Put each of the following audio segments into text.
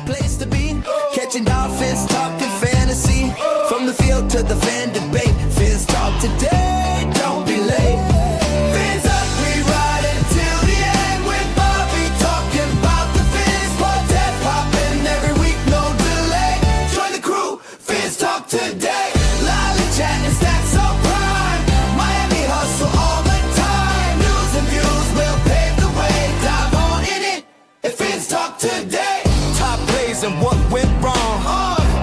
place to be. Catching Dolphins, talking fantasy. From the field to the fan debate. Phins talk today, don't be late. Phins up, we ride until the end. With Bobby talking about the Phins. Podcast popping every week, no delay. Join the crew, Phins talk today. Lolly chatting, stacks up prime. Miami hustle all the time. News and views will pave the way. Dive on in it, and Phins talk today. Top plays and what went wrong.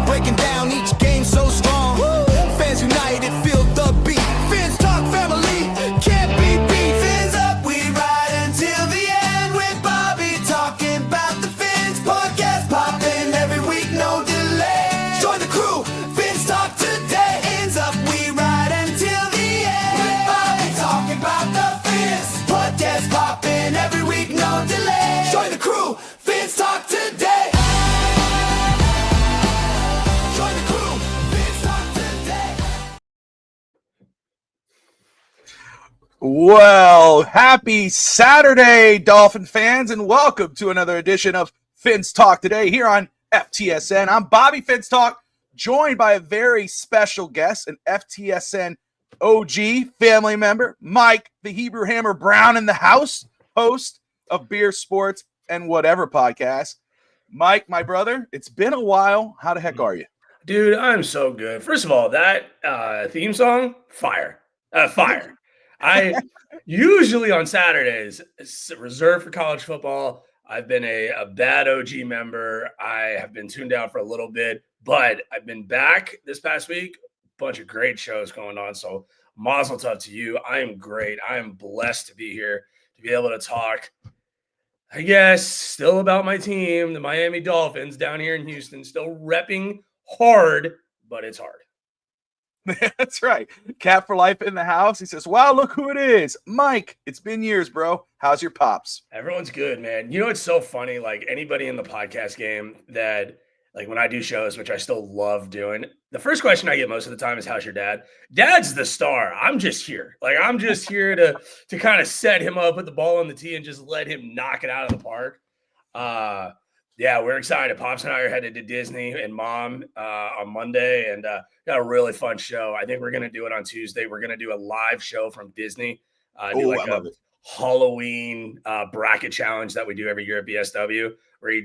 Breaking down each game so strong. Fans united, feel the beat. Phins talk family, can't be beat. Phins up, we ride until the end. With Bobby talking about the Phins. Podcast popping every week, no delay. Join the crew, Phins talk today. Phins up, we ride until the end. With Bobby talking about the Phins. Podcast popping every week, no delay. Join the crew, Phins talk today. Join the crew, Phins talk today. Well, happy Saturday, Dolphin fans, and welcome to another edition of Phins Talk today here on FTSN. I'm Bobby Phins Talk, joined by a very special guest, an FTSN OG family member, Mike, the Hebrew Hammer Brown in the house, host of Beer, Sports, and Whatever podcast. Mike, my brother, it's been a while. How the heck are you? Dude, I'm so good. First of all, that theme song, fire. Fire. I usually on Saturdays, it's reserved for college football. I've been a bad OG member. I have been tuned out for a little bit, but I've been back this past week. Bunch of great shows going on. So mazel tov to you. I am great. I am blessed to be here, to be able to talk, I guess, still about my team, the Miami Dolphins down here in Houston, still repping hard, but it's hard. That's right. Cap for life in the house. He says, wow, look who it is. Mike, it's been years, bro. How's your pops? Everyone's good, man. You know, it's so funny. Like anybody in the podcast game that, like when I do shows, which I still love doing, the first question I get most of the time is, how's your dad? Dad's the star. I'm just here. Like, I'm just here to kind of set him up, put the ball on the tee, and just let him knock it out of the park. Yeah, we're excited. Pops and I are headed to Disney and Mom on Monday, and got a really fun show. I think we're going to do it on Tuesday. We're going to do a live show from Disney. Do like a Halloween bracket challenge that we do every year at BSW, where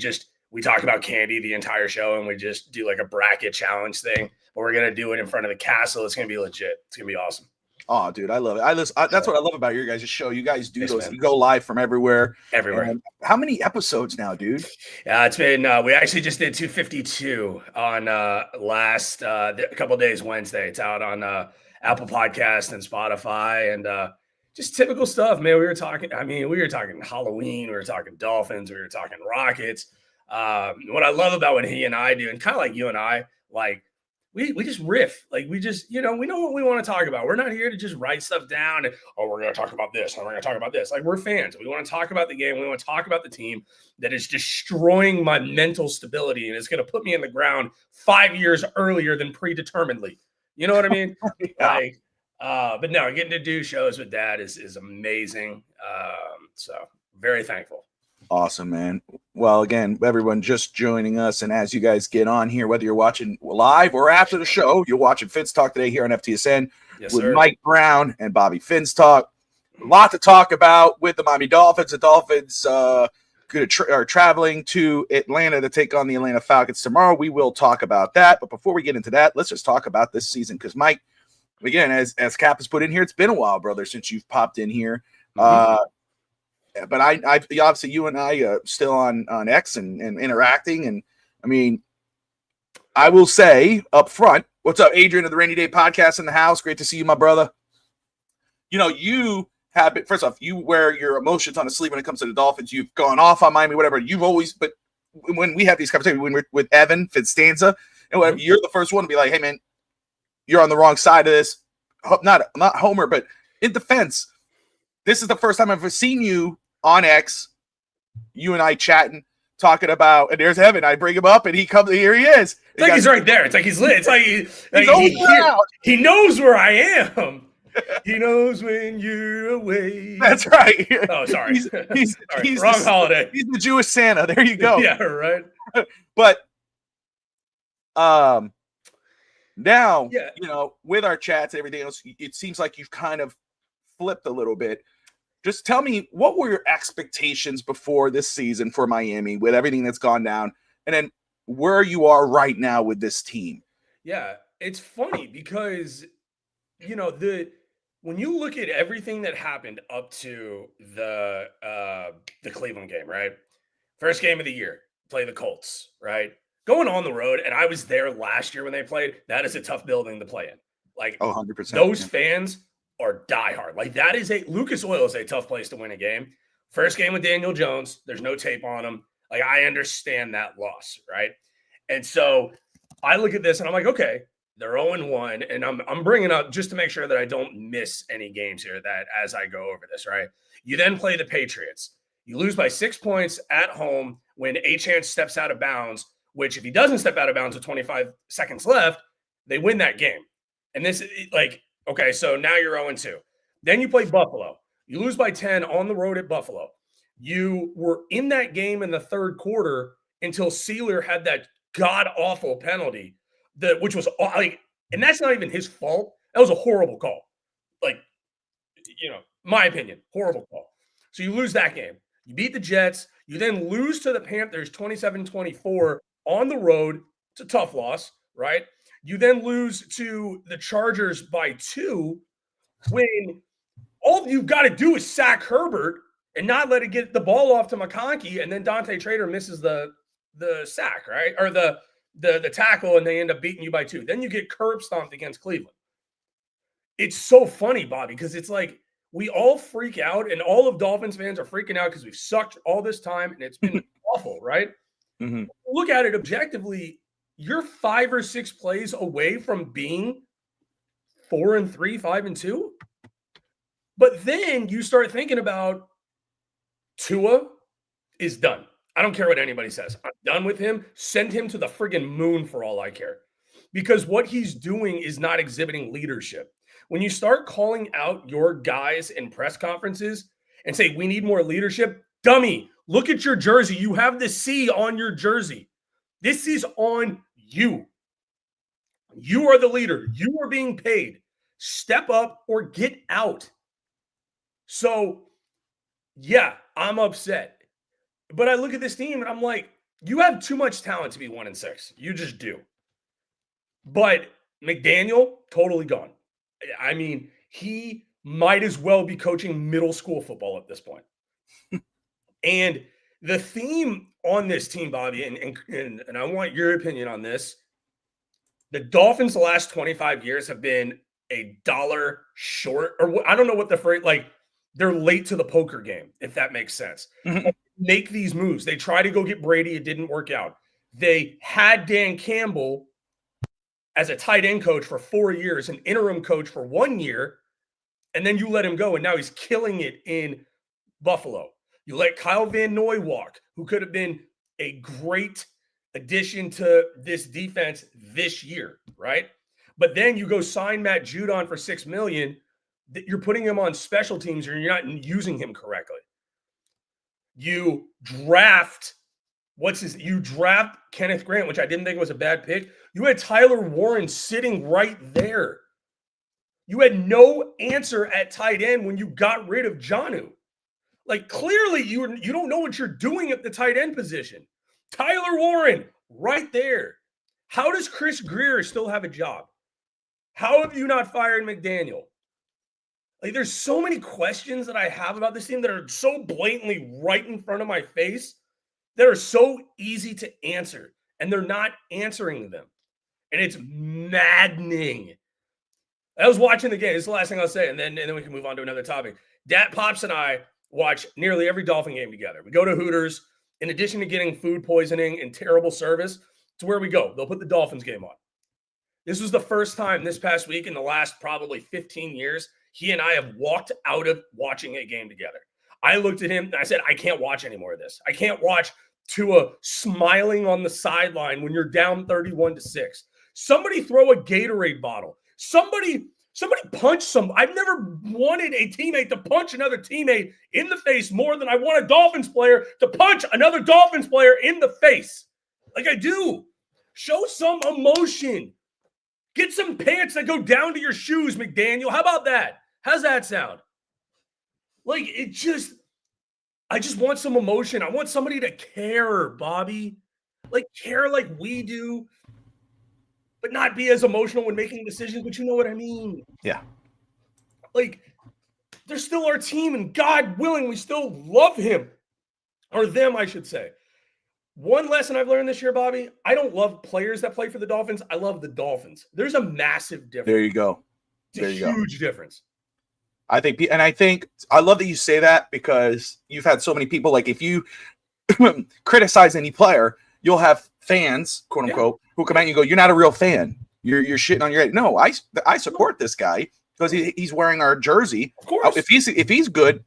we talk about candy the entire show, and we just do like a bracket challenge thing. But we're going to do it in front of the castle. It's going to be legit. It's going to be awesome. Oh, dude, I love it. That's what I love about your guys' show. You guys do those. Man. You go live from everywhere. And how many episodes now, dude? Yeah, it's been. We actually just did 252 on last a couple of days Wednesday. It's out on Apple Podcast and Spotify, and just typical stuff, man. We were talking Halloween. We were talking Dolphins. We were talking Rockets. What I love about what he and I do, and kind of like you and I, like. We just riff. Like we just, we know what we want to talk about. We're not here to just write stuff down and, we're going to talk about this and we're going to talk about this. Like we're fans. We want to talk about the game. We want to talk about the team that is destroying my mental stability and is going to put me in the ground 5 years earlier than predeterminedly. You know what I mean? Yeah. But no, getting to do shows with Dad is amazing. So very thankful. Awesome, man. Well, again, everyone just joining us, and as you guys get on here, whether you're watching live or after the show, you're watching Phins Talk today here on FTSN with sir. Mike Brown and Bobby Phins Talk. A lot to talk about with the Miami Dolphins. The Dolphins are traveling to Atlanta to take on the Atlanta Falcons tomorrow. We will talk about that. But before we get into that, let's just talk about this season because, Mike, again, as Cap has put in here, it's been a while, brother, since you've popped in here. Mm-hmm. But I obviously you and I still on X and interacting. And I mean, I will say up front, what's up, Adrian of the Rainy Day Podcast in the house? Great to see you, my brother. You have been, first off, you wear your emotions on a sleeve when it comes to the Dolphins. You've gone off on Miami, whatever. You've always, but when we have these conversations, when we're with Evan Fitzstanza, and whatever, you're the first one to be like, hey, man, you're on the wrong side of this. Not Homer, but in defense, this is the first time I've ever seen you on X, you and I chatting, talking about, and there's Evan. I bring him up, and he comes. Here he is. It's like he's right there. It's like he's lit. It's like he knows where I am. He knows when you're away. That's right. Oh, sorry. He's wrong holiday. He's the Jewish Santa. There you go. Yeah, right. But now, Yeah. with our chats and everything else, it seems like you've kind of flipped a little bit. Just tell me, what were your expectations before this season for Miami with everything that's gone down, and then where you are right now with this team? Yeah, it's funny because when you look at everything that happened up to the Cleveland game, right? First game of the year, play the Colts, right? Going on the road, and I was there last year when they played. That is a tough building to play in. Like, 100%. those fans are diehard. Like, that is Lucas Oil is a tough place to win a game. First game with Daniel Jones, there's no tape on him. Like, I understand that loss, right? And so I look at this and I'm like, okay, they're 0-1, and I'm bringing up just to make sure that I don't miss any games here that as I go over this, right? You then play the Patriots. You lose by 6 points at home when Achane steps out of bounds, which if he doesn't step out of bounds with 25 seconds left, they win that game. And this, like, okay, so now you're 0-2. Then you play Buffalo. You lose by 10 on the road at Buffalo. You were in that game in the third quarter until Sealer had that god-awful penalty, which was like, and that's not even his fault. That was a horrible call. Like, my opinion, horrible call. So you lose that game. You beat the Jets. You then lose to the Panthers 27-24 on the road. It's a tough loss, right? You then lose to the Chargers by 2 when all you've got to do is sack Herbert and not let it get the ball off to McConkey, and then Dante Trader misses the sack, right? Or the tackle, and they end up beating you by 2. Then you get curb stomped against Cleveland. It's so funny, Bobby, because it's like we all freak out, and all of Dolphins fans are freaking out because we've sucked all this time, and it's been awful, right? Mm-hmm. Look at it objectively. You're 5 or 6 plays away from being 4-3, 5-2. But then you start thinking about Tua is done. I don't care what anybody says. I'm done with him. Send him to the friggin' moon for all I care. Because what he's doing is not exhibiting leadership. When you start calling out your guys in press conferences and say, we need more leadership, dummy, look at your jersey. You have the C on your jersey. This is on you. You are the leader. You are being paid. Step up or get out. So, yeah, I'm upset. But I look at this team and I'm like, you have too much talent to be 1-6. You just do. But McDaniel, totally gone. I mean, he might as well be coaching middle school football at this point. And the theme on this team, Bobby, and I want your opinion on this. The Dolphins the last 25 years have been a dollar short, or I don't know what the phrase, like, they're late to the poker game, if that makes sense. Mm-hmm. Make these moves. They try to go get Brady. It didn't work out. They had Dan Campbell as a tight end coach for 4 years, an interim coach for 1 year, and then you let him go, and now he's killing it in Buffalo. You let Kyle Van Noy walk, who could have been a great addition to this defense this year, right? But then you go sign Matt Judon for $6 million. You're putting him on special teams, or you're not using him correctly. You draft Kenneth Grant, which I didn't think was a bad pick. You had Tyler Warren sitting right there. You had no answer at tight end when you got rid of Jonnu. Like, clearly you don't know what you're doing at the tight end position. Tyler Warren right there. How does Chris Greer still have a job? How have you not fired McDaniel? Like, there's so many questions that I have about this team that are so blatantly right in front of my face that are so easy to answer, and they're not answering them. And it's maddening. I was watching the game. This is the last thing I'll say, and then we can move on to another topic. Pops and I watch nearly every Dolphin game together. We go to Hooters. In addition to getting food poisoning and terrible service, it's where we go. They'll put the Dolphins game on. This was the first time this past week in the last probably 15 years he and I have walked out of watching a game together. I looked at him and I said, I can't watch any more of this. I can't watch Tua smiling on the sideline when you're down 31-6. Somebody throw a Gatorade bottle. Somebody punch some. I've never wanted a teammate to punch another teammate in the face more than I want a Dolphins player to punch another Dolphins player in the face. Like I do. Show some emotion. Get some pants that go down to your shoes, McDaniel. How about that? How's that sound? Like I just want some emotion. I want somebody to care, Bobby. Like care like we do, but not be as emotional when making decisions, but you know what I mean. Yeah. Like they're still our team, and God willing, we still love him. Or them, I should say. One lesson I've learned this year, Bobby, I don't love players that play for the Dolphins. I love the Dolphins. There's a massive difference. There you go. It's a huge difference. I think I love that you say that because you've had so many people, like if you criticize any player, you'll have fans, quote unquote, who come out and you go, you're not a real fan. You're shitting on your head. No, I support this guy because he's wearing our jersey. Of course. If he's good,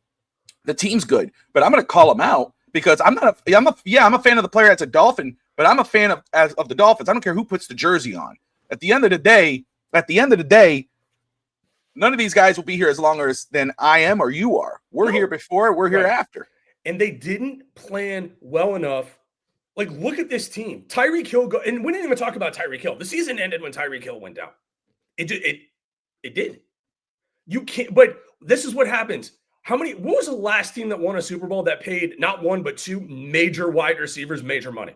the team's good. But I'm going to call him out because I'm a fan of the player that's a Dolphin, but I'm a fan of the Dolphins. I don't care who puts the jersey on. At the end of the day, none of these guys will be here as long as than I am or you are. We're here before, we're here after. And they didn't plan well enough. Like, look at this team. Tyreek Hill and we didn't even talk about Tyreek Hill. The season ended when Tyreek Hill went down. It did. You can't, but this is what happens. What was the last team that won a Super Bowl that paid not one, but two major wide receivers major money?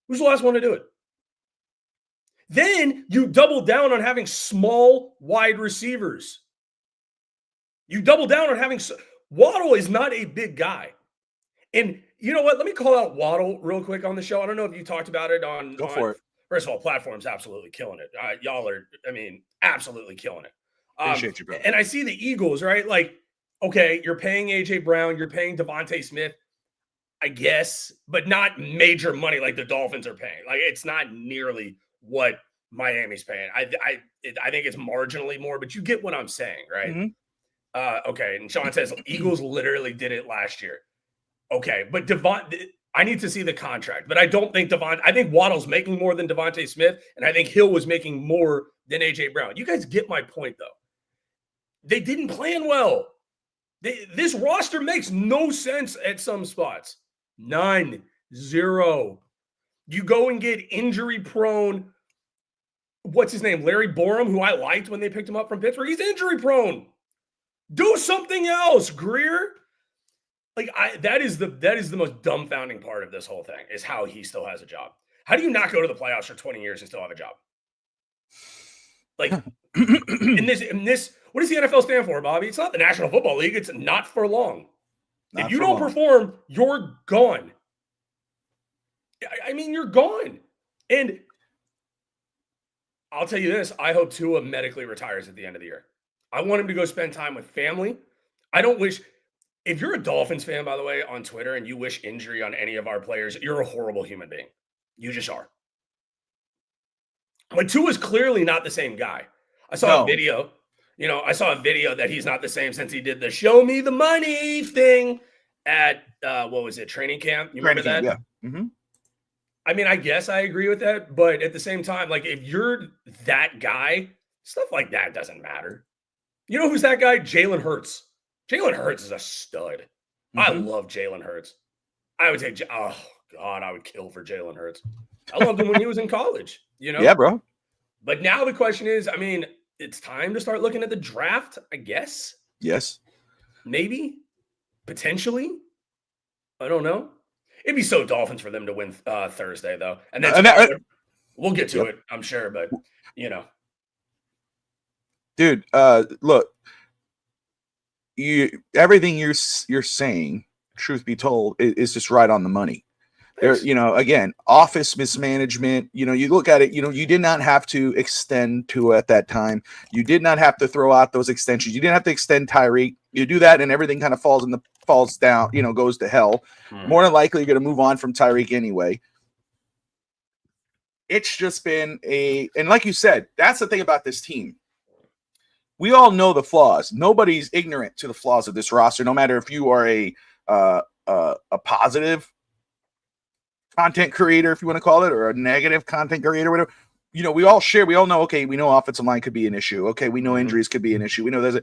Who's the last one to do it? Then you double down on having small wide receivers. You double down on having Waddle is not a big guy. And you know what? Let me call out Waddle real quick on the show. I don't know if you talked about it on. Go for it. First of all, platform's absolutely killing it. Y'all are, absolutely killing it. Appreciate you, bro. And I see the Eagles, right? Like, okay, you're paying A.J. Brown, you're paying Devontae Smith, I guess, but not major money like the Dolphins are paying. Like, it's not nearly what Miami's paying. I think it's marginally more, but you get what I'm saying, right? Mm-hmm. Okay, and Sean says Eagles literally did it last year. Okay, but I need to see the contract, but I don't think I think Waddle's making more than Devontae Smith, and I think Hill was making more than A.J. Brown. You guys get my point, though. They didn't plan well. This roster makes no sense at some spots. None. Zero. You go and get injury-prone, what's his name, Larry Borum, who I liked when they picked him up from Pittsburgh. He's injury-prone. Do something else, Greer. Like that is the most dumbfounding part of this whole thing is how he still has a job. How do you not go to the playoffs for 20 years and still have a job? Like in this, what does the NFL stand for, Bobby? It's not the National Football League. It's not for long. If you don't perform, you're gone. I mean, you're gone. And I'll tell you this: I hope Tua medically retires at the end of the year. I want him to go spend time with family. I don't wish. If you're a Dolphins fan, by the way, on Twitter, and you wish injury on any of our players, you're a horrible human being. You just are. But Tua's clearly not the same guy. I saw a video. I saw a video that he's not the same since he did the "show me the money" thing at what was it, training camp? You remember that? Yeah. Mm-hmm. I mean, I guess I agree with that, but at the same time, like if you're that guy, stuff like that doesn't matter. You know who's that guy? Jalen Hurts. Jalen Hurts is a stud. Mm-hmm. I love Jalen Hurts. I would take. Oh God, I would kill for Jalen Hurts. I loved him when he was in college. Yeah, bro. But now the question is, I mean, it's time to start looking at the draft, I guess. Yes. Maybe. Potentially. I don't know. It'd be so Dolphins for them to win Thursday, though. And then we'll get to it, I'm sure. But, Dude, look. Everything you're saying, truth be told, is just right on the money. There, again, office mismanagement. You look at it. You did not have to extend Tua at that time. You did not have to throw out those extensions. You didn't have to extend Tyreek. You do that, and everything kind of falls down. Goes to hell. More than likely, you're going to move on from Tyreek anyway. It's just been and like you said, that's the thing about this team. We all know the flaws. Nobody's ignorant to the flaws of this roster, no matter if you are a positive content creator, if you want to call it, or a negative content creator, whatever. We all know, okay, we know offensive line could be an issue. Okay, we know injuries could be an issue. We know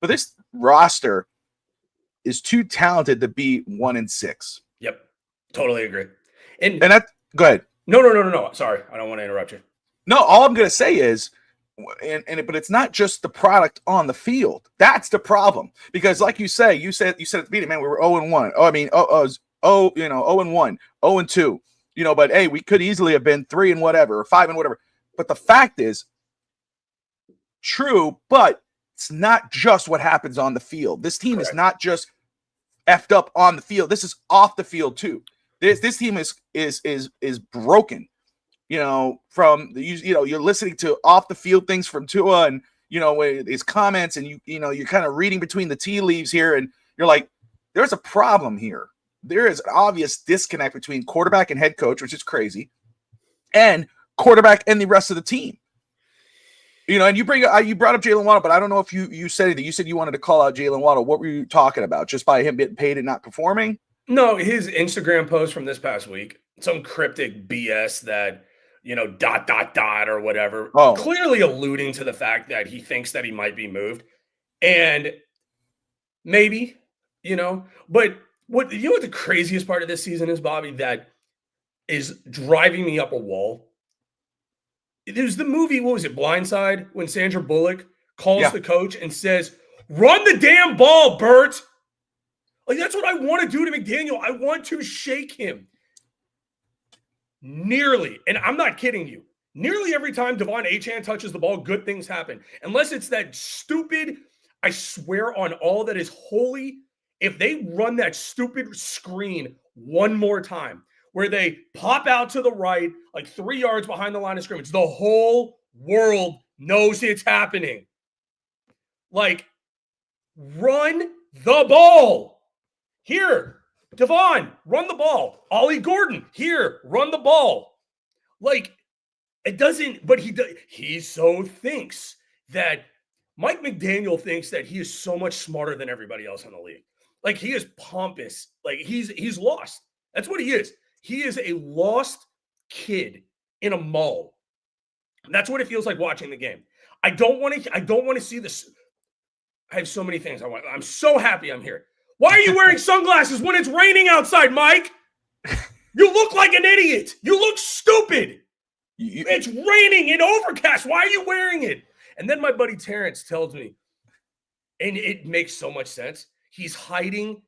but this roster is too talented to be 1-6. Yep. Totally agree. And that, go ahead. No. Sorry, I don't want to interrupt you. No, all I'm going to say is, but it's not just the product on the field. That's the problem. Because like you said at the beginning, man, we were 0-1. Oh, I mean, 0-1, 0-2. But hey, we could easily have been 3 and whatever, or 5 and whatever. But the fact is, true, but it's not just what happens on the field. This team is not just effed up on the field. This is off the field too. This team is broken. From you're listening to off the field things from Tua and his comments, and you're kind of reading between the tea leaves here, and you're like, there's a problem here. There is an obvious disconnect between quarterback and head coach, which is crazy, and quarterback and the rest of the team. And you brought up Jalen Waddle, but I don't know if you said anything. You said you wanted to call out Jalen Waddle. What were you talking about? Just by him getting paid and not performing? No, his Instagram post from this past week, some cryptic BS that, or whatever, clearly alluding to the fact that he thinks that he might be moved. And maybe, but what the craziest part of this season is, Bobby, that is driving me up a wall. There's the movie, what was it, Blindside, when Sandra Bullock calls the coach and says, "Run the damn ball, Bert." Like, that's what I want to do to McDaniel. I want to shake him. Nearly, and I'm not kidding you, nearly every time Devon Achane touches the ball, good things happen. Unless it's that stupid, I swear on all that is holy, if they run that stupid screen one more time, where they pop out to the right, like 3 yards behind the line of scrimmage, the whole world knows it's happening. Like, run the ball. Here, Devon, run the ball. Ollie Gordon, here, run the ball. Like, it doesn't, but he so thinks that Mike McDaniel thinks that he is so much smarter than everybody else in the league. Like, he is pompous. Like, he's lost. That's what he is. He is a lost kid in a mall. That's what it feels like watching the game. I don't want to see this. I have so many things I want. I'm so happy I'm here. Why are you wearing sunglasses when it's raining outside, Mike? You look like an idiot. You look stupid. It's raining and overcast. Why are you wearing it? And then my buddy Terrence tells me, and it makes so much sense, he's hiding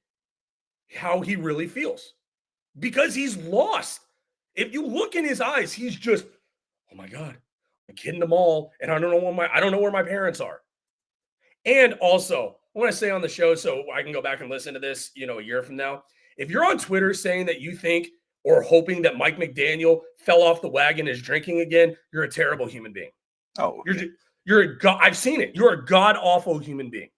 how he really feels because he's lost. If you look in his eyes, he's just, oh my God, I'm kidding them all, and I don't know where my parents are. And also, I want to say on the show, so I can go back and listen to this, a year from now. If you're on Twitter saying that you think or hoping that Mike McDaniel fell off the wagon and is drinking again, you're a terrible human being. Oh, I've seen it. You're a god-awful human being.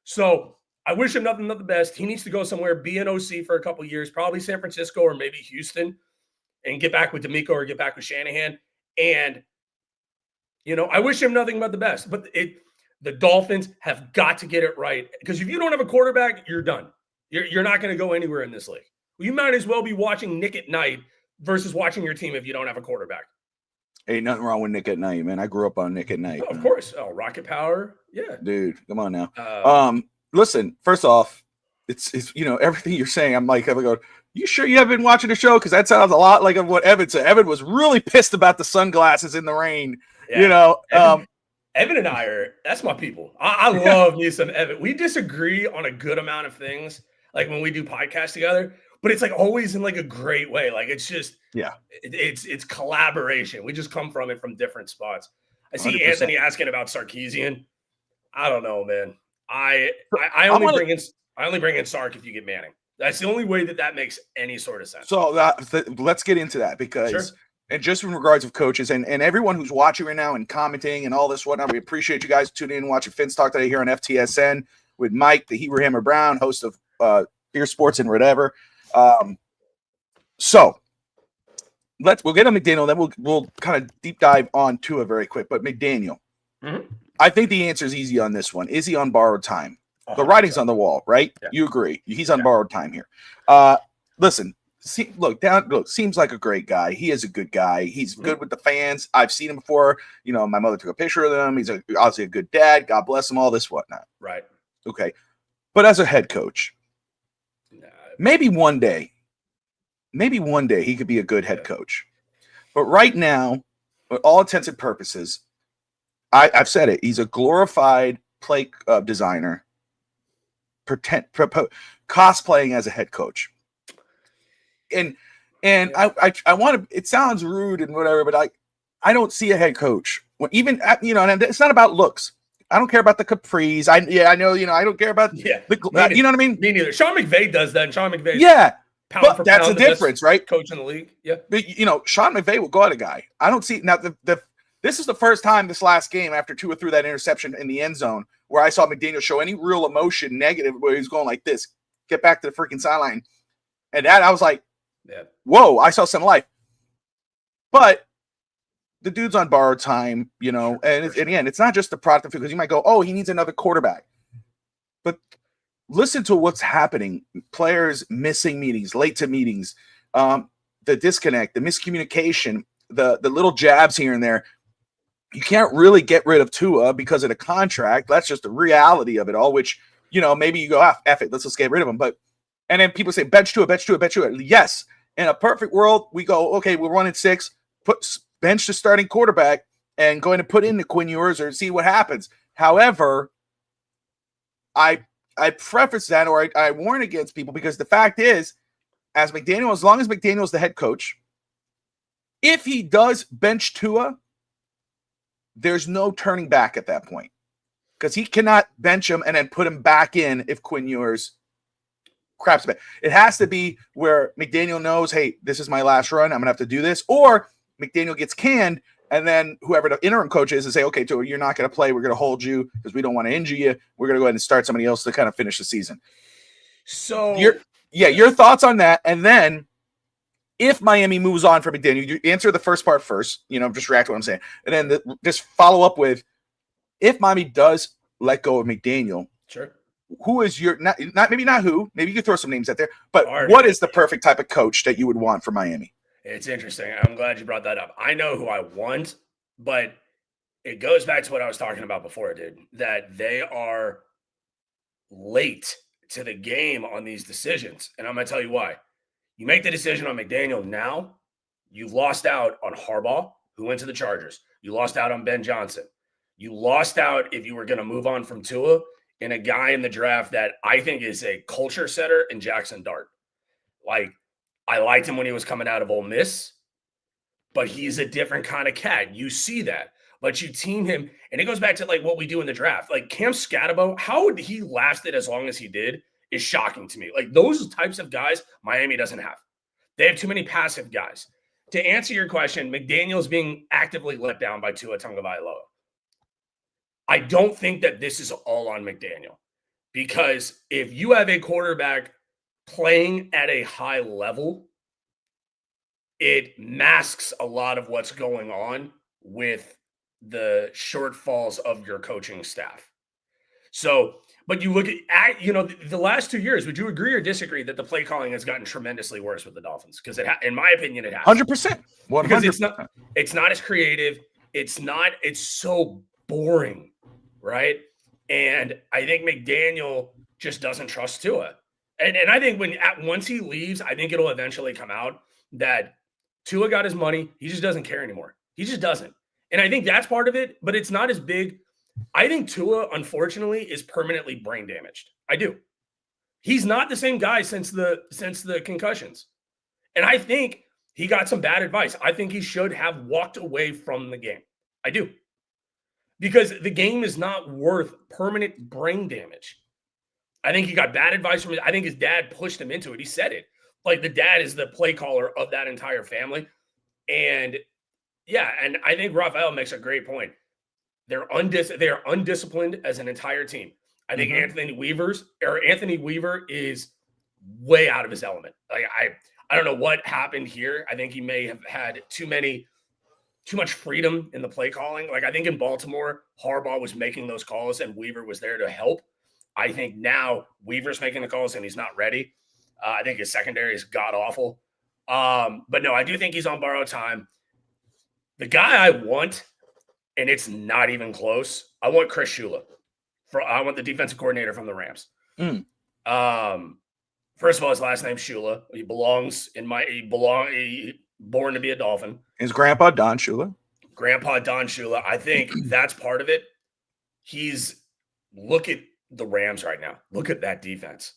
So I wish him nothing but the best. He needs to go somewhere, be an OC for a couple of years, probably San Francisco or maybe Houston, and get back with D'Amico or get back with Shanahan. And, I wish him nothing but the best. But the Dolphins have got to get it right, because if you don't have a quarterback, you're done. You're not going to go anywhere in this league. You might as well be watching Nick at Night versus watching your team if you don't have a quarterback. Ain't nothing wrong with Nick at Night, man. I grew up on Nick at Night. Oh, of course. Oh, Rocket Power. Yeah. Dude, come on now. Listen, first off, it's everything you're saying. I'm go, you sure you haven't been watching the show? Because that sounds a lot like what Evan said. Evan was really pissed about the sunglasses in the rain. Yeah. Evan and I that's my people. I love me some Evan. We disagree on a good amount of things, like when we do podcasts together, but it's like always in like a great way. Like, it's just, it's collaboration. We just come from it from different spots. I see 100%. Anthony asking about Sarkisian. I don't know, man. I only bring in Sark if you get Manning. That's the only way that makes any sort of sense. So let's get into that, because and just in regards of coaches and everyone who's watching right now and commenting and all this whatnot, we appreciate you guys tuning in and watching Phins Talk today here on FTSN with Mike, the He Were Hammer Brown, host of Beer Sports and whatever. So we'll get on McDaniel, then we'll kind of deep dive on Tua very quick. But McDaniel, I think the answer is easy on this one. Is he on borrowed time? The writing's on the wall, right? Yeah. You agree. He's on borrowed time here. Listen, seems like a great guy. He is a good guy. He's good with the fans. I've seen him before. My mother took a picture of him. He's obviously a good dad. God bless him, all this whatnot. Right. Okay. But as a head coach, maybe one day he could be a good head coach. But right now, with all intents and purposes, I've said it. He's a glorified play designer, cosplaying as a head coach. And I want to. It sounds rude and whatever, but I don't see a head coach. Even and it's not about looks. I don't care about the capris. I know. I don't care about the. You know what I mean? Me neither. Sean McVay does that. And Sean McVay. But that's the difference, right? Coach in the league. Yeah. But Sean McVay will go at a guy. I don't see now. This is the first time this last game after Tua threw that interception in the end zone where I saw McDaniel show any real emotion negative where he's going like this, get back to the freaking sideline. And that I was like, whoa, I saw some life. But the dude's on borrowed time, and again, it's not just the product of because you might go, oh, he needs another quarterback. But listen to what's happening. Players missing meetings, late to meetings, the disconnect, the miscommunication, the little jabs here and there. You can't really get rid of Tua because of the contract. That's just the reality of it all, which, maybe you go, F it, let's just get rid of him. And then people say, bench Tua. Yes. In a perfect world, we go, okay, we're 1-6, bench the starting quarterback and going to put in the Quinn Ewers or see what happens. However, I preface that, or I warn against people because the fact is, as long as McDaniel's the head coach, if he does bench Tua, there's no turning back at that point because he cannot bench him and then put him back in if Quinn Ewers craps back. It has to be where McDaniel knows, hey, this is my last run. I'm going to have to do this. Or McDaniel gets canned, and then whoever the interim coach is and say, okay, Tua, you're not going to play. We're going to hold you because we don't want to injure you. We're going to go ahead and start somebody else to kind of finish the season. So your thoughts on that. And then if Miami moves on from McDaniel, you answer the first part first, just react to what I'm saying. And then just follow up with, if Miami does let go of McDaniel, sure. Who is your, maybe you can throw some names out there, but what is the perfect type of coach that you would want for Miami? It's interesting. I'm glad you brought that up. I know who I want, but it goes back to what I was talking about before, dude, that they are late to the game on these decisions. And I'm going to tell you why. You make the decision on McDaniel now, you've lost out on Harbaugh, who went to the Chargers. You lost out on Ben Johnson. You lost out if you were going to move on from Tua in a guy in the draft that I think is a culture setter in Jackson Dart. Like, I liked him when he was coming out of Ole Miss, but he's a different kind of cat. You see that. But you team him, and it goes back to like what we do in the draft. Like Cam Scatabo, how he lasted as long as he did is shocking to me. Like those types of guys, Miami doesn't have. They have too many passive guys. To answer your question, McDaniel's being actively let down by Tua Tagovailoa. I don't think that this is all on McDaniel because if you have a quarterback playing at a high level, it masks a lot of what's going on with the shortfalls of your coaching staff. So, but you look at the last 2 years, would you agree or disagree that the play calling has gotten tremendously worse with the Dolphins? Because in my opinion, it has. 100%. 100%. Because it's not as creative. It's so boring, right? And I think McDaniel just doesn't trust Tua. And I think once he leaves, I think it'll eventually come out that Tua got his money. He just doesn't care anymore. He just doesn't. And I think that's part of it, but it's not as big. I think Tua, unfortunately, is permanently brain damaged. I do. He's not the same guy since the concussions. And I think he got some bad advice. I think he should have walked away from the game. I do. Because the game is not worth permanent brain damage. I think he got bad advice from I think his dad pushed him into it. He said it. Like the dad is the play caller of that entire family. And yeah, and I think Raphael makes a great point. They are undisciplined as an entire team. I think Anthony Weaver is way out of his element. Like I don't know what happened here. I think he may have had too much freedom in the play calling. Like I think in Baltimore, Harbaugh was making those calls and Weaver was there to help. I think now Weaver's making the calls and he's not ready. I think his secondary is god awful. But no, I do think he's on borrowed time. The guy I want, and it's not even close, I want Chris Shula. I want the defensive coordinator from the Rams. First of all, his last name's Shula. He belongs born to be a Dolphin. His grandpa, Don Shula. Grandpa Don Shula. I think that's part of it. Look at the Rams right now. Look at that defense.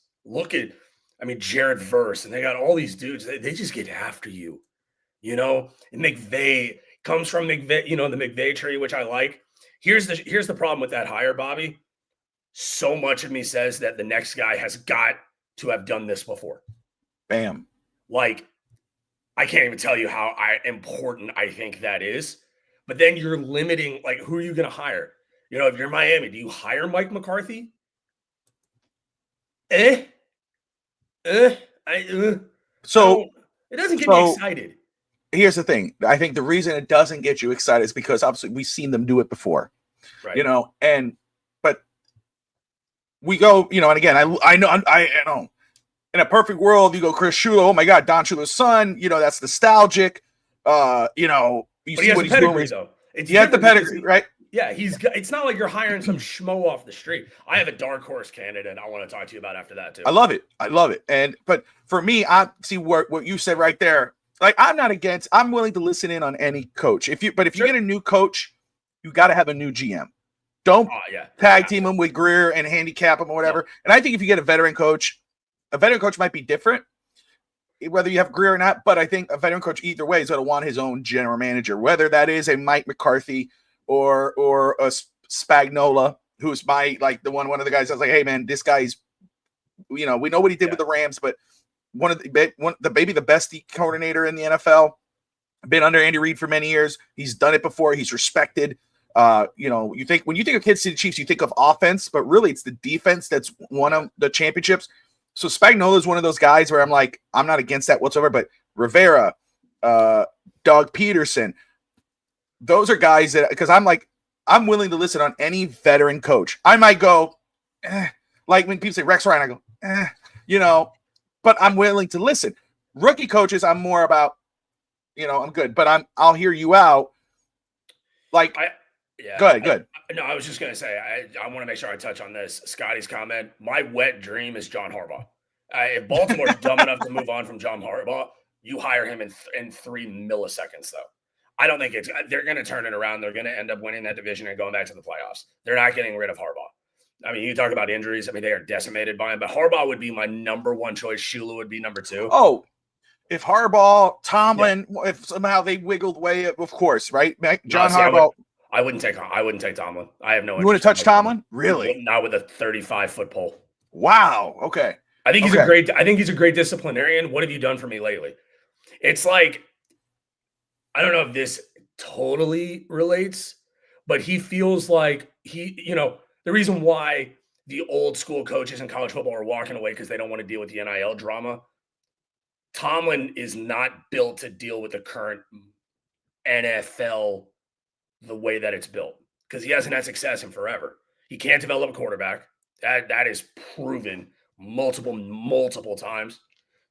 Jared Verse, and they got all these dudes. They just get after you, And McVay comes from McVay, the McVay tree, which I like. Here's the problem with that hire, Bobby. So much of me says that the next guy has got to have done this before. Bam. Like, I can't even tell you how important I think that is. But then you're limiting, like, who are you going to hire? If you're Miami, do you hire Mike McCarthy? So it doesn't get me excited. Here's the thing. I think the reason it doesn't get you excited is because obviously we've seen them do it before, right? But we go, and again, I know in a perfect world, you go Chris Shula. Oh my God, Don Shula's son. That's nostalgic. You see what he's doing. Though. He has the pedigree, right? Yeah, it's not like you're hiring some schmo off the street. I have a dark horse candidate I want to talk to you about after that too. I love it. But for me, I see what you said right there. Like, I'm willing to listen in on any coach. If you get a new coach, you got to have a new GM. Don't tag team him with Greer and handicap him or whatever. Yeah. And I think if you get a veteran coach might be different, whether you have Greer or not. But I think a veteran coach either way is going to want his own general manager, whether that is a Mike McCarthy or a Spagnuolo, who's one of the guys I was like, hey man, this guy's, we know what he did with the Rams, but the best coordinator in the NFL, been under Andy Reid for many years. He's done it before. He's respected. When you think of Kansas City Chiefs, you think of offense, but really it's the defense that's won them the championships. So Spagnuolo is one of those guys where I'm like, I'm not against that whatsoever, but Rivera, Doug Peterson, those are guys that, because I'm willing to listen on any veteran coach. I might go, like when people say Rex Ryan, I go, but I'm willing to listen. Rookie coaches, I'm more about, I'm good, but I'll hear you out. Like, go ahead. No, I was just going to say, I want to make sure I touch on this. Scotty's comment. My wet dream is John Harbaugh. If Baltimore's dumb enough to move on from John Harbaugh, you hire him in 3 milliseconds, though. I don't think they're going to turn it around. They're going to end up winning that division and going back to the playoffs. They're not getting rid of Harbaugh. You talk about injuries. They are decimated by him, but Harbaugh would be my number one choice. Shula would be number 2. Oh, if Harbaugh, Tomlin, if somehow they wiggled away, of course, right? John Harbaugh. I wouldn't take Tomlin. I have no interest. You want to touch Tomlin? Really? Not with a 35-foot pole. Wow. Okay. I think he's a great disciplinarian. What have you done for me lately? It's like, I don't know if this totally relates, but he feels like the reason why the old school coaches in college football are walking away because they don't want to deal with the NIL drama. Tomlin is not built to deal with the current NFL the way that it's built because he hasn't had success in forever. He can't develop a quarterback. That is proven multiple times.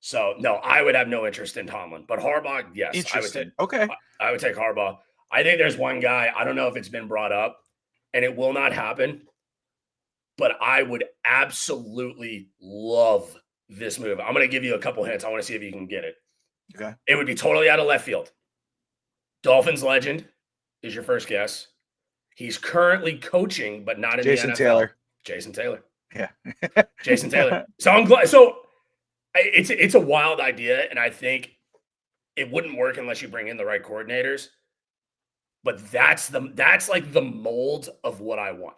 So, no, I would have no interest in Tomlin. But Harbaugh, yes. Interesting. I would take Harbaugh. I think there's one guy, I don't know if it's been brought up, and it will not happen, but I would absolutely love this move. I'm going to give you a couple hints. I want to see if you can get it. Okay. It would be totally out of left field. Dolphins legend is your first guess. He's currently coaching, but not in the NFL. Jason Taylor. Yeah. Jason Taylor. So I'm glad. So it's a wild idea, and I think it wouldn't work unless you bring in the right coordinators. But that's like the mold of what I want.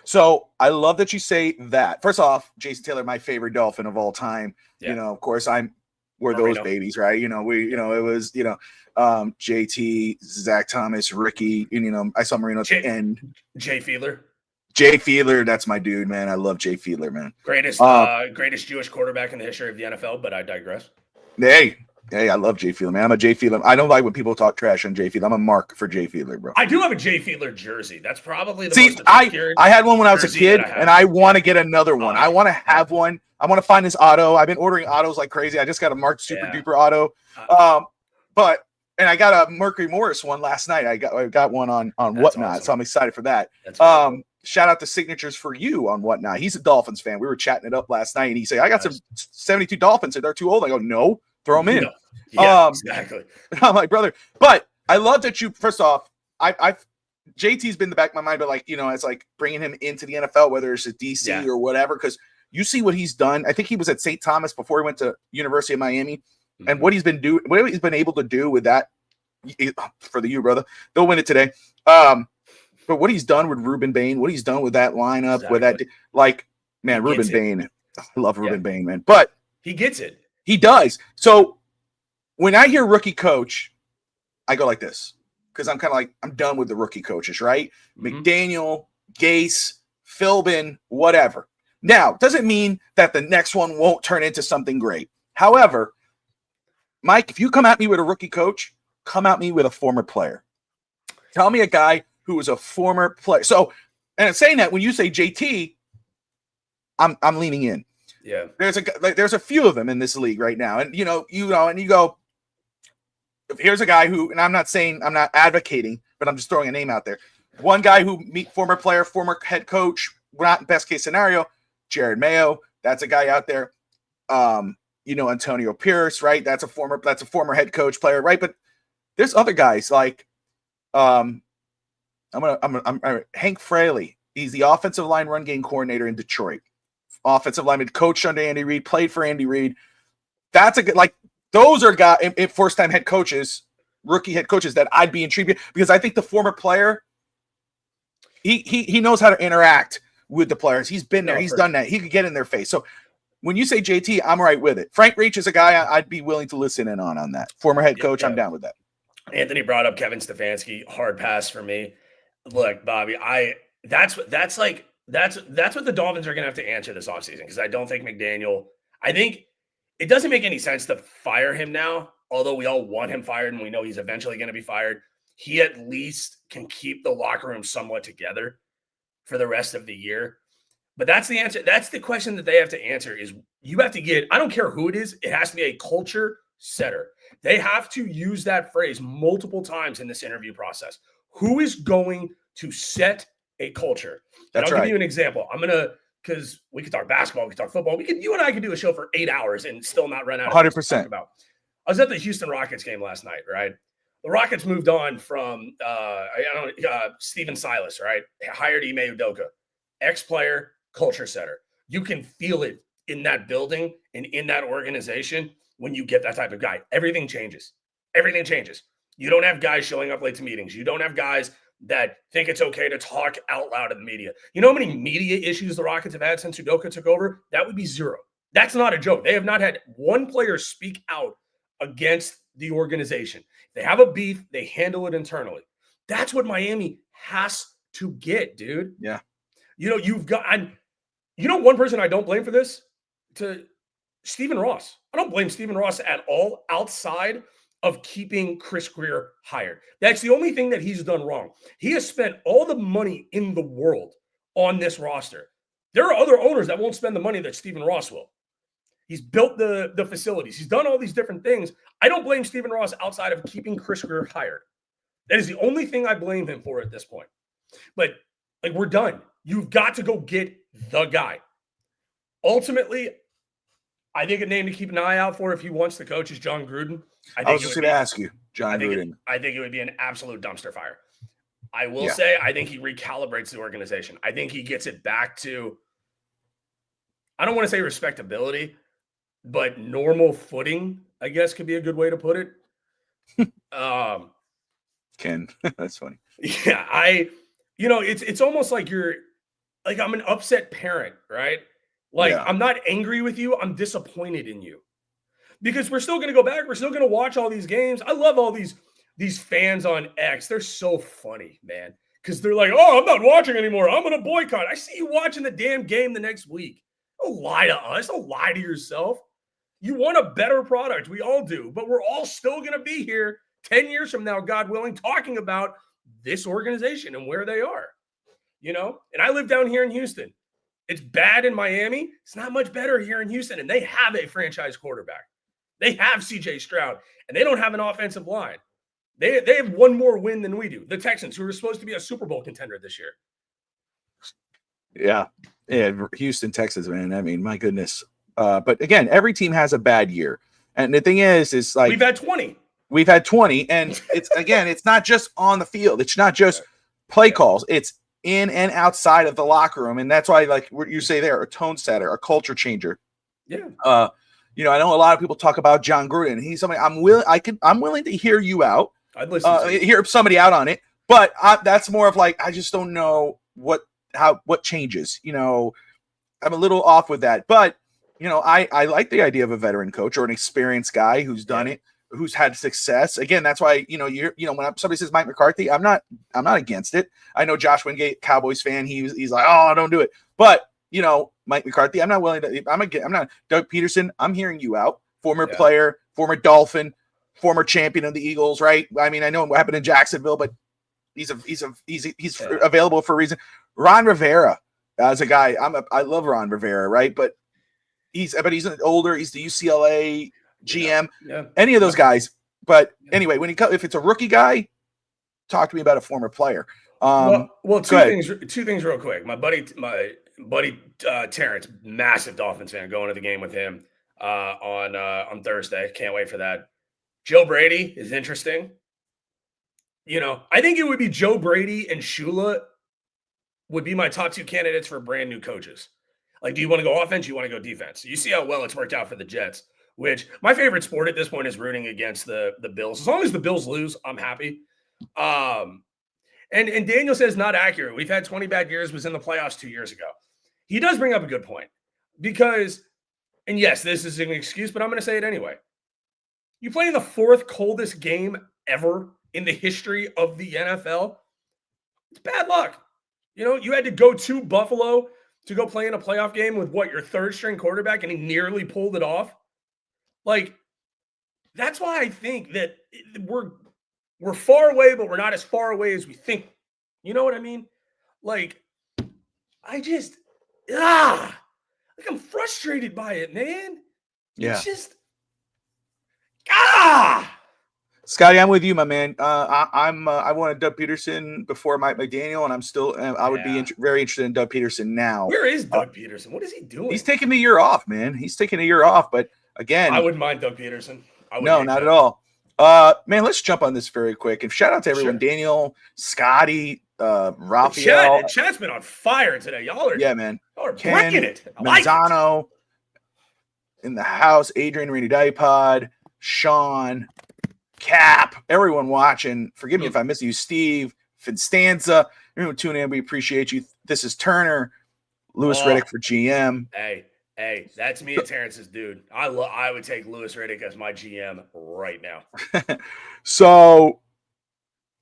So I love that you say that. First off, Jason Taylor, my favorite Dolphin of all time. Yeah. Of course, we're those babies, right? It was, JT, Zach Thomas, Ricky, I saw Marino at the end. Jay Fiedler, that's my dude, man. I love Jay Fiedler, man. Greatest Jewish quarterback in the history of the NFL, but I digress. Hey, I love Jay Fiedler, man. I'm a Jay Fiedler. I don't like when people talk trash on Jay Fiedler. I'm a mark for Jay Fiedler, bro. I do have a Jay Fiedler jersey. That's probably the most obscure. I had one when I was a kid, and I want to get another one. I want to have one. I want to find this auto. I've been ordering autos like crazy. I just got a marked super duper auto. And I got a Mercury Morris one last night. I got one on Whatnot, awesome. So I'm excited for that. Shout out to Signatures for You on Whatnot. He's a Dolphins fan. We were chatting it up last night, and he said, I got some 72 Dolphins, and they're too old. I go, no, throw him in. Yeah, exactly. I'm like, brother, but I love that you. First off, I've JT's been in the back of my mind, but like, as like bringing him into the NFL, whether it's a DC or whatever, because you see what he's done. I think he was at St. Thomas before he went to University of Miami, and what he's been doing, what he's been able to do with that for the U, brother. They'll win it today. But what he's done with Ruben Bain, what he's done with that lineup, with that, like, man, Ruben Bain, I love Ruben Bain, man. But he gets it. He does. So when I hear rookie coach, I go like this, because I'm kind of like, I'm done with the rookie coaches, right? McDaniel, Gase, Philbin, whatever. Now, doesn't mean that the next one won't turn into something great. However, Mike, if you come at me with a rookie coach, come at me with a former player. Tell me a guy who was a former player. So, and I'm saying that when you say JT, I'm leaning in. Yeah. There's a few of them in this league right now. And and you go, here's a guy who, and I'm not advocating, but I'm just throwing a name out there. One guy who former player, former head coach, not best case scenario, Jared Mayo. That's a guy out there. Antonio Pierce, right? That's a former head coach player, right? But there's other guys like Hank Fraley. He's the offensive line run game coordinator in Detroit. Offensive lineman, coached under Andy Reid, played for Andy Reid. That's a good, like, those are guys, first time head coaches, rookie head coaches that I'd be intrigued because I think the former player, he knows how to interact with the players. He's been there. He's done that. He could get in their face. So when you say JT, I'm right with it. Frank Reich is a guy I'd be willing to listen in on that. Former head coach, I'm down with that. Anthony brought up Kevin Stefanski. Hard pass for me. Look, Bobby, that's what the Dolphins are going to have to answer this offseason, because I don't think McDaniel – I think it doesn't make any sense to fire him now, although we all want him fired and we know he's eventually going to be fired. He at least can keep the locker room somewhat together for the rest of the year. But that's the answer. That's the question that they have to answer is you have to get – I don't care who it is. It has to be a culture setter. They have to use that phrase multiple times in this interview process. Who is going to set a culture? And I'll give you an example. Because we could talk basketball, we could talk football. You and I could do a show for 8 hours and still not run out of 100%. About. I was at the Houston Rockets game last night, right? The Rockets moved on from Steven Silas, right? Hired Ime Udoka, ex-player, culture setter. You can feel it in that building and in that organization when you get that type of guy. Everything changes. Everything changes. You don't have guys showing up late to meetings. You don't have guys that think it's okay to talk out loud in the media. You know how many media issues the Rockets have had since Udoka took over? That would be zero. That's not a joke. They have not had one player speak out against the organization. If they have a beef, they handle it internally. That's what Miami has to get, dude. Yeah. You've got, and one person I don't blame for this, to Stephen Ross. I don't blame Stephen Ross at all outside of keeping Chris Greer hired. That's the only thing that he's done wrong. He has spent all the money in the world on this roster. There are other owners that won't spend the money that Stephen Ross will. He's built the facilities. He's done all these different things. I don't blame Stephen Ross outside of keeping Chris Greer hired. That is the only thing I blame him for at this point. But we're done. You've got to go get the guy. Ultimately, I think a name to keep an eye out for if he wants to coach is John Gruden. I was just going to ask you, John Gruden. I think it would be an absolute dumpster fire. I will say I think he recalibrates the organization. I think he gets it back to, I don't want to say respectability, but normal footing, I guess, could be a good way to put it. Ken, that's funny. Yeah, it's almost like I'm an upset parent, right? I'm not angry with you. I'm disappointed in you. Because we're still going to go back. We're still going to watch all these games. I love all these fans on X. They're so funny, man. Because they're like, oh, I'm not watching anymore. I'm going to boycott. I see you watching the damn game the next week. Don't lie to us. Don't lie to yourself. You want a better product. We all do. But we're all still going to be here 10 years from now, God willing, talking about this organization and where they are. And I live down here in Houston. It's bad in Miami. It's not much better here in Houston. And they have a franchise quarterback. They have CJ Stroud, and they don't have an offensive line. They have one more win than we do. The Texans, who are supposed to be a Super Bowl contender this year. Yeah, Houston, Texas, man. I mean, my goodness. But again, every team has a bad year. And the thing is like we've had 20, and it's not just on the field. It's not just play calls. It's in and outside of the locker room, and that's why, like what you say there, a tone setter, a culture changer. Yeah. I know a lot of people talk about John Gruden. He's somebody I'm willing to hear you out. I'd listen to hear somebody out on it, but that's more of like I just don't know what changes. I'm a little off with that, but I like the idea of a veteran coach or an experienced guy who's done it, who's had success. Again, that's why when somebody says Mike McCarthy, I'm not against it. I know Josh Wingate, Cowboys fan, he's like, oh, don't do it. But Mike McCarthy, I'm not willing to. I'm not Doug Peterson. I'm hearing you out. Former player, former Dolphin, former champion of the Eagles. Right? I mean, I know what happened in Jacksonville, but he's available for a reason. Ron Rivera as a guy, I love Ron Rivera, right? But he's older. He's the UCLA GM. Yeah. Any of those guys. But anyway, if it's a rookie guy, talk to me about a former player. Two things real quick. My buddy Terrence, massive Dolphins fan, going to the game with him on Thursday. Can't wait for that. Joe Brady is interesting. I think it would be Joe Brady and Shula would be my top two candidates for brand new coaches. Like, do you want to go offense? Do you want to go defense? You see how well it's worked out for the Jets, which my favorite sport at this point is rooting against the Bills. As long as the Bills lose, I'm happy. And Daniel says not accurate. We've had 20 bad years, was in the playoffs 2 years ago. He does bring up a good point because, and yes, this is an excuse, but I'm going to say it anyway. You play in the fourth coldest game ever in the history of the NFL. It's bad luck. You had to go to Buffalo to go play in a playoff game with your third string quarterback, and he nearly pulled it off. Like, that's why I think that we're far away, but we're not as far away as we think. You know what I mean? Like, I'm frustrated by it, man. Yeah. It's just, Scotty, I'm with you, my man. I wanted Doug Peterson before Mike McDaniel, and I'm still. I would be very interested in Doug Peterson now. Where is Doug Peterson? What is he doing? He's taking a year off, man. He's taking a year off, but again, I wouldn't mind Doug Peterson. No, not at all. Man, let's jump on this very quick and shout out to everyone: Daniel, Scotty, Raphael. Chat's been on fire today. Y'all are man. Y'all are breaking it. Manzano in the house. Adrian Rainy Dipod, Sean. Cap, everyone watching. Forgive me if I miss you, Steve, Finstanza. Everyone tune in. We appreciate you. This is Turner, Louis Riddick for GM. Hey, that's me and Terrence's dude. I would take Louis Riddick as my GM right now. So,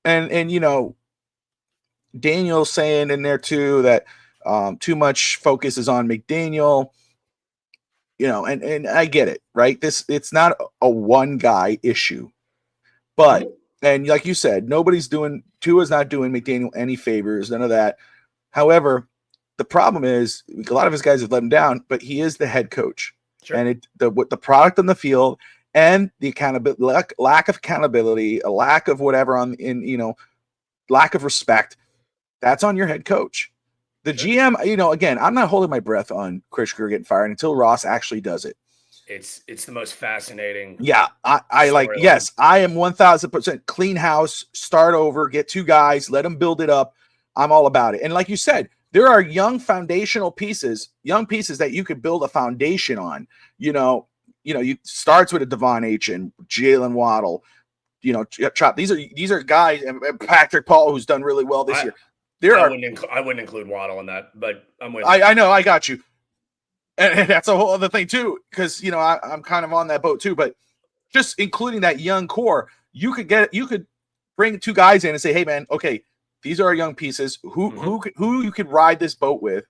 and Daniel's saying in there too that too much focus is on McDaniel. And I get it, right? It's not a one guy issue. But, and like you said, Tua's not doing McDaniel any favors, none of that. However, the problem is a lot of his guys have let him down, but he is the head coach. Sure. And the product on the field and the accountability, lack of accountability, a lack of whatever lack of respect, that's on your head coach. The GM, again, I'm not holding my breath on Chris Grier getting fired until Ross actually does it. It's the most fascinating. Yeah, I like. Yes, I am 1,000% clean house. Start over. Get two guys. Let them build it up. I'm all about it. And like you said, there are young foundational pieces, that you could build a foundation on. You starts with a Devon Achane, Jalen Waddle. Chop. These are guys, and Patrick Paul, who's done really well this year. I wouldn't include Waddle in that, but I'm with. I know. I got you. And that's a whole other thing too, because I'm kind of on that boat too. But just including that young core, you could bring two guys in and say, "Hey, man, okay, these are our young pieces. Who you could ride this boat with,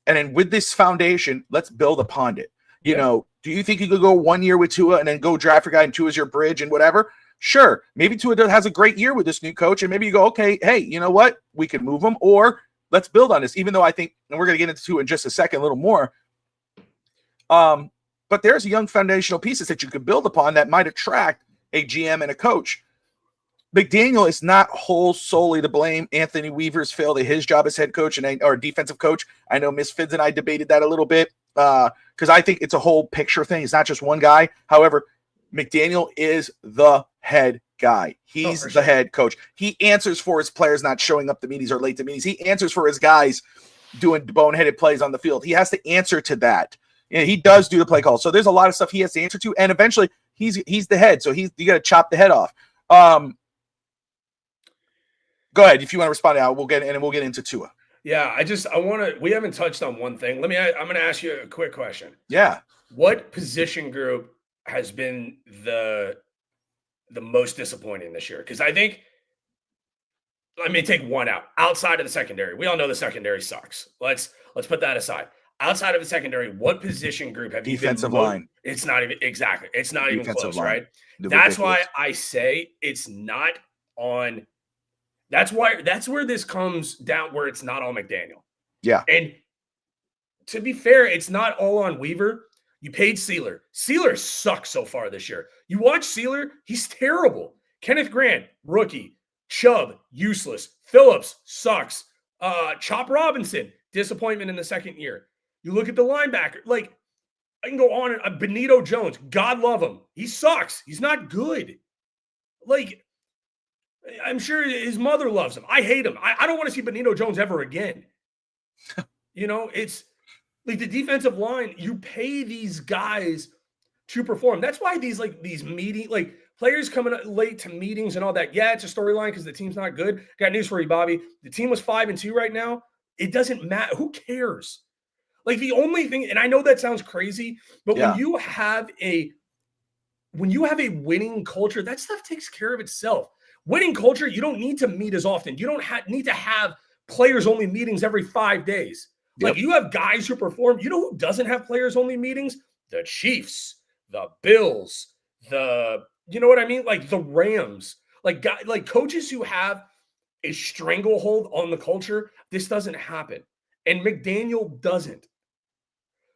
and then with this foundation, let's build upon it." Do you think you could go 1 year with Tua and then go draft a guy and Tua's your bridge and whatever? Sure, maybe Tua has a great year with this new coach, and maybe you go, okay, hey, you know what, we can move him, or let's build on this. Even though I think, and we're going to get into Tua in just a second, a little more. But there's young foundational pieces that you could build upon that might attract a GM and a coach. McDaniel is not solely to blame. Anthony Weaver's failed at his job as head coach or defensive coach. I know Miss Phins and I debated that a little bit because I think it's a whole picture thing. It's not just one guy. However, McDaniel is the head guy. He's the head coach. He answers for his players not showing up to meetings or late to meetings. He answers for his guys doing boneheaded plays on the field. He has to answer to that. And he does do the play call. So there's a lot of stuff he has to answer to. And eventually he's the head. So you got to chop the head off. Go ahead. If you want to respond now, we'll get into Tua. Yeah. We haven't touched on one thing. I'm going to ask you a quick question. Yeah. What position group has been the most disappointing this year? Because I think, let me take one out. Outside of the secondary, we all know the secondary sucks. Let's put that aside. Outside of the secondary, what position group have you been? Defensive line. It's not even exactly. It's not even close, line. right? That's why I say it's not on. That's where this comes down, where it's not on McDaniel. Yeah. And to be fair, it's not all on Weaver. You paid Sealer. Sealer sucks so far this year. You watch Sealer, he's terrible. Kenneth Grant, rookie. Chubb, useless. Phillips, sucks. Chop Robinson, disappointment in the second year. You look at the linebacker, like, I can go on. Benito Jones, God love him. He sucks. He's not good. Like, I'm sure his mother loves him. I hate him. I don't want to see Benito Jones ever again. It's like the defensive line, you pay these guys to perform. That's why these players coming late to meetings and all that. Yeah, it's a storyline because the team's not good. Got news for you, Bobby. The team was 5-2 right now. It doesn't matter. Who cares? Like, the only thing, and I know that sounds crazy, but when you have a winning culture, that stuff takes care of itself. Winning culture, you don't need to meet as often. You don't need to have players only meetings every 5 days. Yep. Like, you have guys who perform. You know who doesn't have players only meetings? The Chiefs, the Bills, you know what I mean? Like the Rams, like coaches who have a stranglehold on the culture. This doesn't happen. And McDaniel doesn't.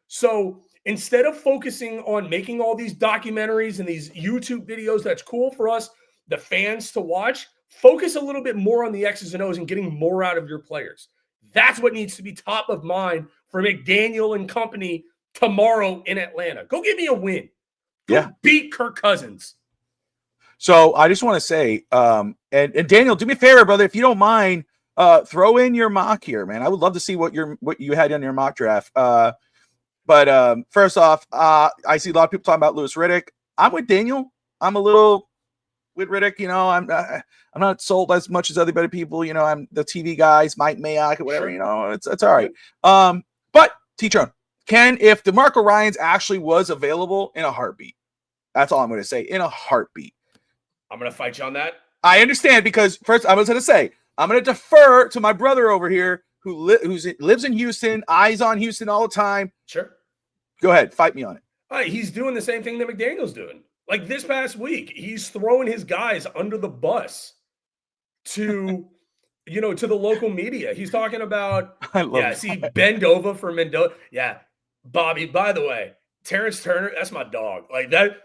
So instead of focusing on making all these documentaries and these YouTube videos, that's cool for us, the fans, to watch, focus a little bit more on the X's and O's and getting more out of your players. That's what needs to be top of mind for McDaniel and company tomorrow in Atlanta. Go get me a win. Go beat Kirk Cousins. So I just want to say, and Daniel, do me a favor, brother, if you don't mind, throw in your mock here, man. I would love to see what you had on your mock draft. But first off, I see a lot of people talking about Louis Riddick. I'm with Daniel. I'm a little with Riddick. I'm not sold as much as other people. I'm the TV guys, Mike Mayock, or whatever. Sure. It's all right. But T-Tron, if DeMarco Ryans actually was available, in a heartbeat, that's all I'm going to say. In a heartbeat. I'm going to fight you on that. I understand, because first I was going to say, I'm going to defer to my brother over here who lives in Houston, eyes on Houston all the time. Sure. Go ahead. Fight me on it. He's doing the same thing that McDaniel's doing. Like this past week, he's throwing his guys under the bus to, to the local media. He's talking about, bend over for Mendoza. Yeah. Bobby, by the way, Terrence Turner, that's my dog. Like that.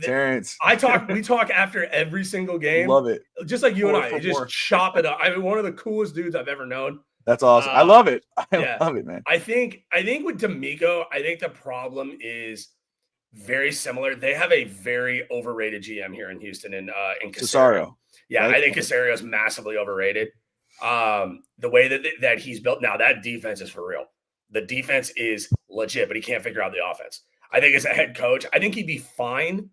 Terrence. We talk after every single game. Love it. Just like you and I, just chop it up. I mean, one of the coolest dudes I've ever known. That's awesome. I love it. I love it, man. I think with D'Amico, I think the problem is very similar. They have a very overrated GM here in Houston in Caserio. Yeah, right? I think Caserio is massively overrated. The way that he's built now, that defense is for real. The defense is legit, but he can't figure out the offense. I think as a head coach, I think he'd be fine.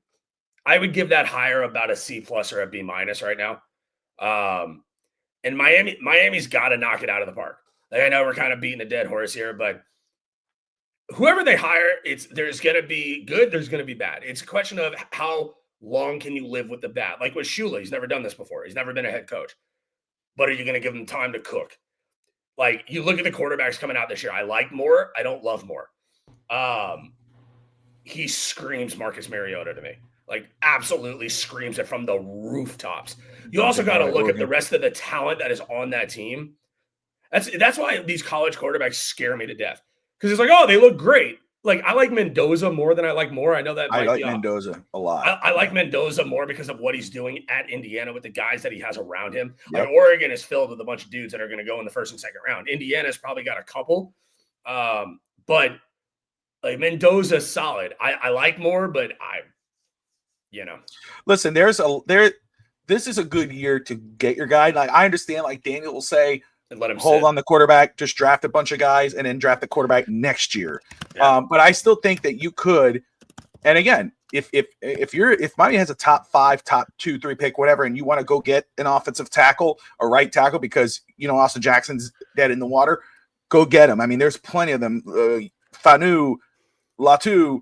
I would give that higher about a C+ or a B- right now. And Miami's got to knock it out of the park. Like, I know we're kind of beating a dead horse here, but whoever they hire, there's going to be good, there's going to be bad. It's a question of how long can you live with the bad. Like with Shula, he's never done this before. He's never been a head coach. But are you going to give him time to cook? Like, you look at the quarterbacks coming out this year. I like Moore. I don't love Moore. He screams Marcus Mariota to me. Like, absolutely screams it from the rooftops. You also got to look at the rest of the talent that is on that team. That's why these college quarterbacks scare me to death. Because it's like, oh, they look great. Like, I like Mendoza more than I like Moore. I know that I like Mendoza a lot. I like Mendoza more because of what he's doing at Indiana with the guys that he has around him. Yep. Like, Oregon is filled with a bunch of dudes that are going to go in the first and second round. Indiana's probably got a couple. But like, Mendoza's solid. I like Moore, but Listen, this is a good year to get your guy. Like, I understand, like Daniel will say, and let him hold sit. on the quarterback, just draft a bunch of guys and then draft the quarterback next year. Yeah. But I still think that you could. And again, if Miami has a top 5, top 2, 3 pick, whatever, and you want to go get an offensive tackle, a right tackle, because Austin Jackson's dead in the water, go get him. I mean, there's plenty of them. Fanu, Latu,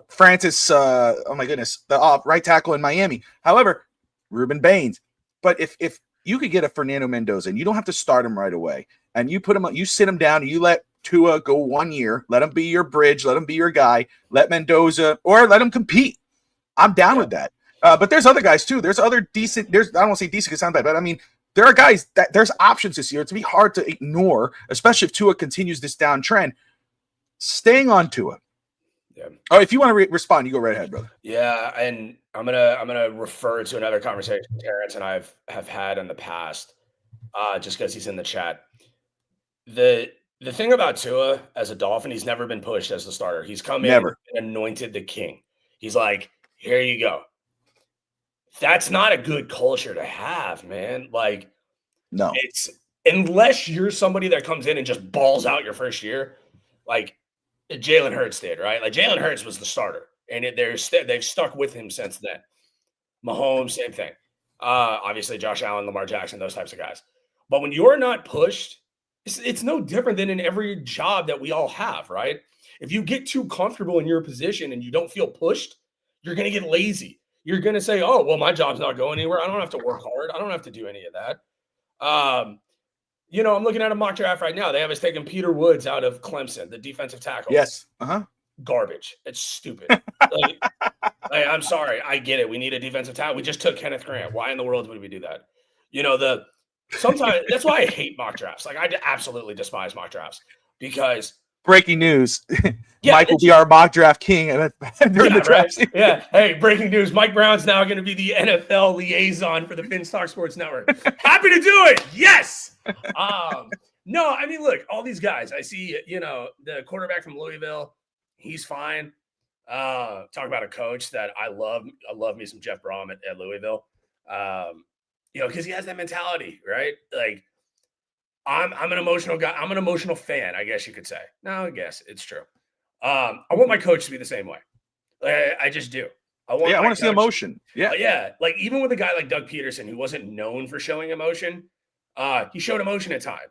Francis. Oh my goodness, the right tackle in Miami. However, Ruben Baines. But if you could get a Fernando Mendoza, and you don't have to start him right away, and you put him, you sit him down, and you let Tua go 1 year, let him be your bridge, let him be your guy, let Mendoza, or let him compete. I'm down with that. But there's other guys too. There's other decent. I don't want to say decent because it sounds bad, but I mean, there are guys that there's options this year. It's gonna be hard to ignore, especially if Tua continues this downtrend. Staying on Tua. Yeah. Oh, if you want to respond, you go right ahead, brother. Yeah, and I'm gonna refer to another conversation Terrence and I have had in the past, just because he's in the chat. The thing about Tua as a Dolphin, he's never been pushed as the starter. He's come in and anointed the king. He's like, here you go. That's not a good culture to have, man. Like, no, it's unless you're somebody that comes in and just balls out your first year, like Jalen Hurts did, right? Like Jalen Hurts was the starter, and they've stuck with him since then. Mahomes, same thing. Obviously, Josh Allen, Lamar Jackson, those types of guys. But when you're not pushed, it's no different than in every job that we all have, right? If you get too comfortable in your position and you don't feel pushed, you're going to get lazy. You're going to say, oh, well, my job's not going anywhere. I don't have to work hard. I don't have to do any of that. I'm looking at a mock draft right now. They have us taking Peter Woods out of Clemson, the defensive tackle. Yes. Garbage. It's stupid. I'm sorry. I get it. We need a defensive tackle. We just took Kenneth Grant. Why in the world would we do that? Sometimes that's why I hate mock drafts. Like, I absolutely despise mock drafts because breaking news. Mike will be our mock draft king during the draft. Right? Yeah. Hey, breaking news. Mike Brown's now going to be the NFL liaison for the Phins Sports Network. Happy to do it. Yes. No, I mean, look, all these guys, I see, the quarterback from Louisville, he's fine. Talk about a coach that I love. I love me some Jeff Brom at Louisville. Because he has that mentality, right? Like, I'm an emotional guy. I'm an emotional fan, I guess you could say. No, I guess it's true. I want my coach to be the same way. I just do. I want to see emotion. Yeah. Yeah. Like, even with a guy like Doug Peterson, who wasn't known for showing emotion, he showed emotion at times.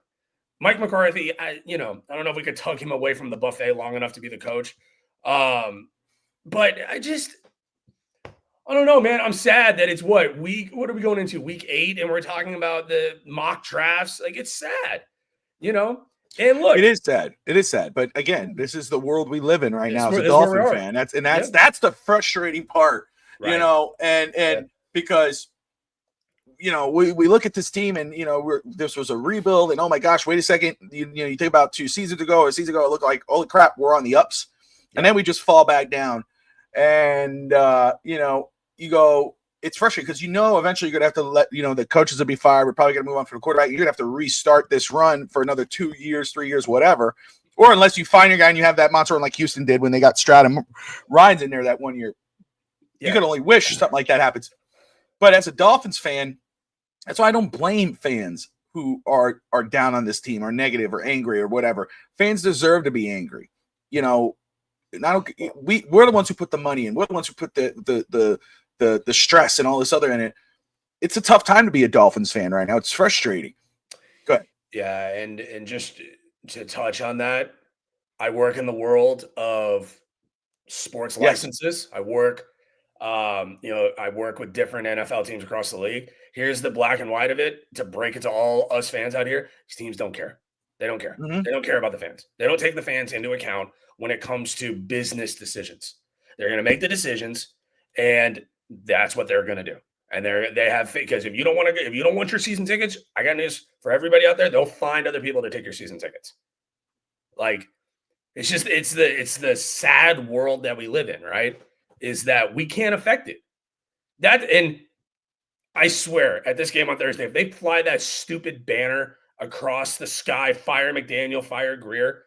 Mike McCarthy, I don't know if we could tug him away from the buffet long enough to be the coach. But I don't know, man. I'm sad that it's what are we going into, week 8, and we're talking about the mock drafts. Like, it's sad, And look, it is sad. But again, this is the world we live in right now as a Dolphin fan. That's the frustrating part, right. and because we look at this team and this was a rebuild, and oh my gosh, wait a second, you think about 2 seasons ago or a season ago, it looked like holy crap, we're on the ups, and then we just fall back down, and you go, it's frustrating because eventually you're gonna have to let the coaches will be fired. We're probably gonna move on for the quarterback. You're gonna have to restart this run for another 2 years, 3 years, whatever. Or unless you find your guy and you have that monster run like Houston did when they got Stroud and Ryans in there that 1 year. You can only wish something like that happens. But as a Dolphins fan, that's why I don't blame fans who are down on this team or negative or angry or whatever. Fans deserve to be angry. We're the ones who put the money in. We're the ones who put the stress and all this other in it. It's a tough time to be a Dolphins fan right now. It's frustrating. Go ahead. Yeah, and just to touch on that, I work in the world of sports licenses. I work, I work with different NFL teams across the league. Here's the black and white of it to break it to all us fans out here. These teams don't care. They don't care. Mm-hmm. They don't care about the fans. They don't take the fans into account when it comes to business decisions. They're going to make the decisions, and that's what they're going to do. And they have, because if you don't want your season tickets, I got news for everybody out there. They'll find other people to take your season tickets. Like, it's the sad world that we live in, right? Is that we can't affect it. And I swear, at this game on Thursday, if they fly that stupid banner across the sky, fire McDaniel, fire Greer,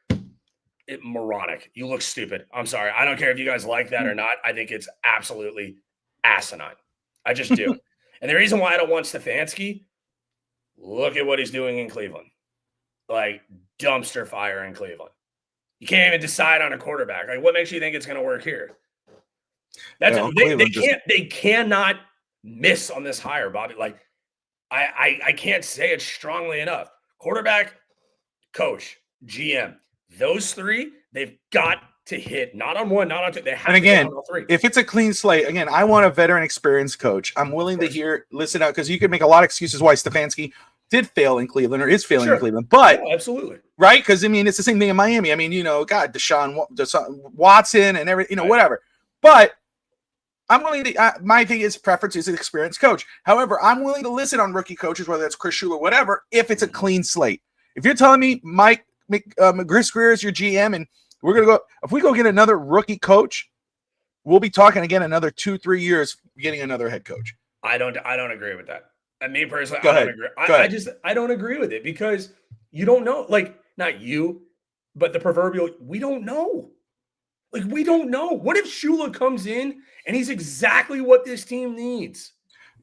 moronic. You look stupid. I'm sorry. I don't care if you guys like that or not. I think it's absolutely asinine. I just do. And the reason why I don't want Stefanski, look at what he's doing in Cleveland. Like dumpster fire in Cleveland. You can't even decide on a quarterback. Like, what makes you think it's going to work here? They cannot miss on this hire, Bobby. Like, I can't say it strongly enough. Quarterback, coach, GM, those three, they've got to hit, not on one, not on two. They have to hit on all three. If it's a clean slate, again, I want a veteran, experienced coach. I'm willing to listen out, because you can make a lot of excuses why Stefanski did fail in Cleveland or is failing in Cleveland. But absolutely. Right? Because, I mean, it's the same thing in Miami. I mean, Deshaun Watson and everything, whatever. But I'm willing to, my thing is preference is an experienced coach. However, I'm willing to listen on rookie coaches, whether that's Chris Shula or whatever, if it's a clean slate. If you're telling me Chris Greer is your GM and we're going to go, if we go get another rookie coach, we'll be talking again another 2-3 years getting another head coach. I don't agree with that. And me personally, go I ahead. don't agree. I don't agree with it, because you don't know. Like, not you, but the proverbial, we don't know. Like, we don't know. What if Shula comes in and he's exactly what this team needs?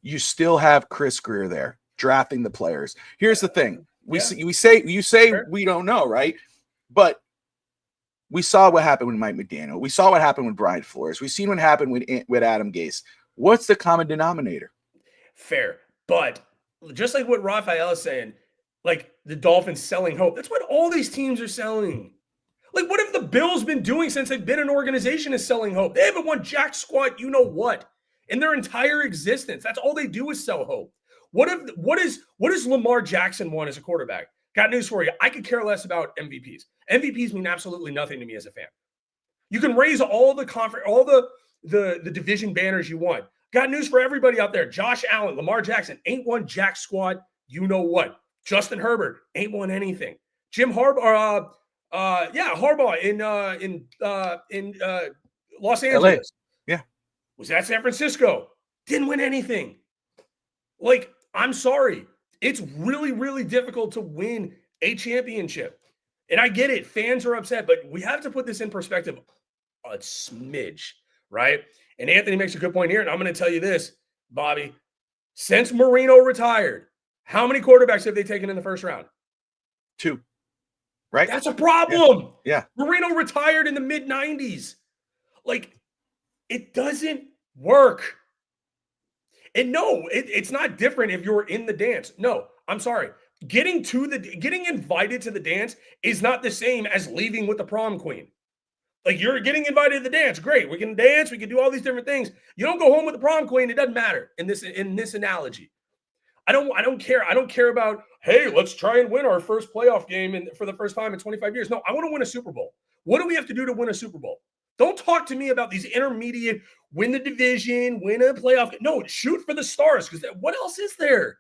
You still have Chris Greer there drafting the players. Here's the thing. You say we don't know, right? But we saw what happened with Mike McDaniel. We saw what happened with Brian Flores. We've seen what happened with Adam Gase. What's the common denominator? Fair. But just like what Raphael is saying, like the Dolphins selling hope. That's what all these teams are selling. Like, what have the Bills been doing since they've been an organization is selling hope? They haven't won jack squat, you know what, in their entire existence. That's all they do is sell hope. What is Lamar Jackson won as a quarterback? Got news for you. I could care less about MVPs. MVPs mean absolutely nothing to me as a fan. You can raise all the the division banners you want. Got news for everybody out there. Josh Allen, Lamar Jackson ain't won jack squad. You know what? Justin Herbert ain't won anything. Jim Harbaugh, Harbaugh in Los Angeles. Yeah. Was at San Francisco. Didn't win anything. Like, I'm sorry. It's really, really difficult to win a championship. And I get it. Fans are upset, but we have to put this in perspective a smidge, right? And Anthony makes a good point here. And I'm going to tell you this, Bobby. Since Marino retired, how many quarterbacks have they taken in the first round? 2. Right? That's a problem. Yeah. Marino retired in the mid-90s. Like, it doesn't work. And no, it's not different if you're in the dance. No, I'm sorry. Getting invited to the dance is not the same as leaving with the prom queen. Like, you're getting invited to the dance. Great. We can dance. We can do all these different things. You don't go home with the prom queen. It doesn't matter in this analogy. I don't care. I don't care about, hey, let's try and win our first playoff game for the first time in 25 years. No, I want to win a Super Bowl. What do we have to do to win a Super Bowl? Don't talk to me about these intermediate, win the division, win a playoff. No, shoot for the stars, because what else is there?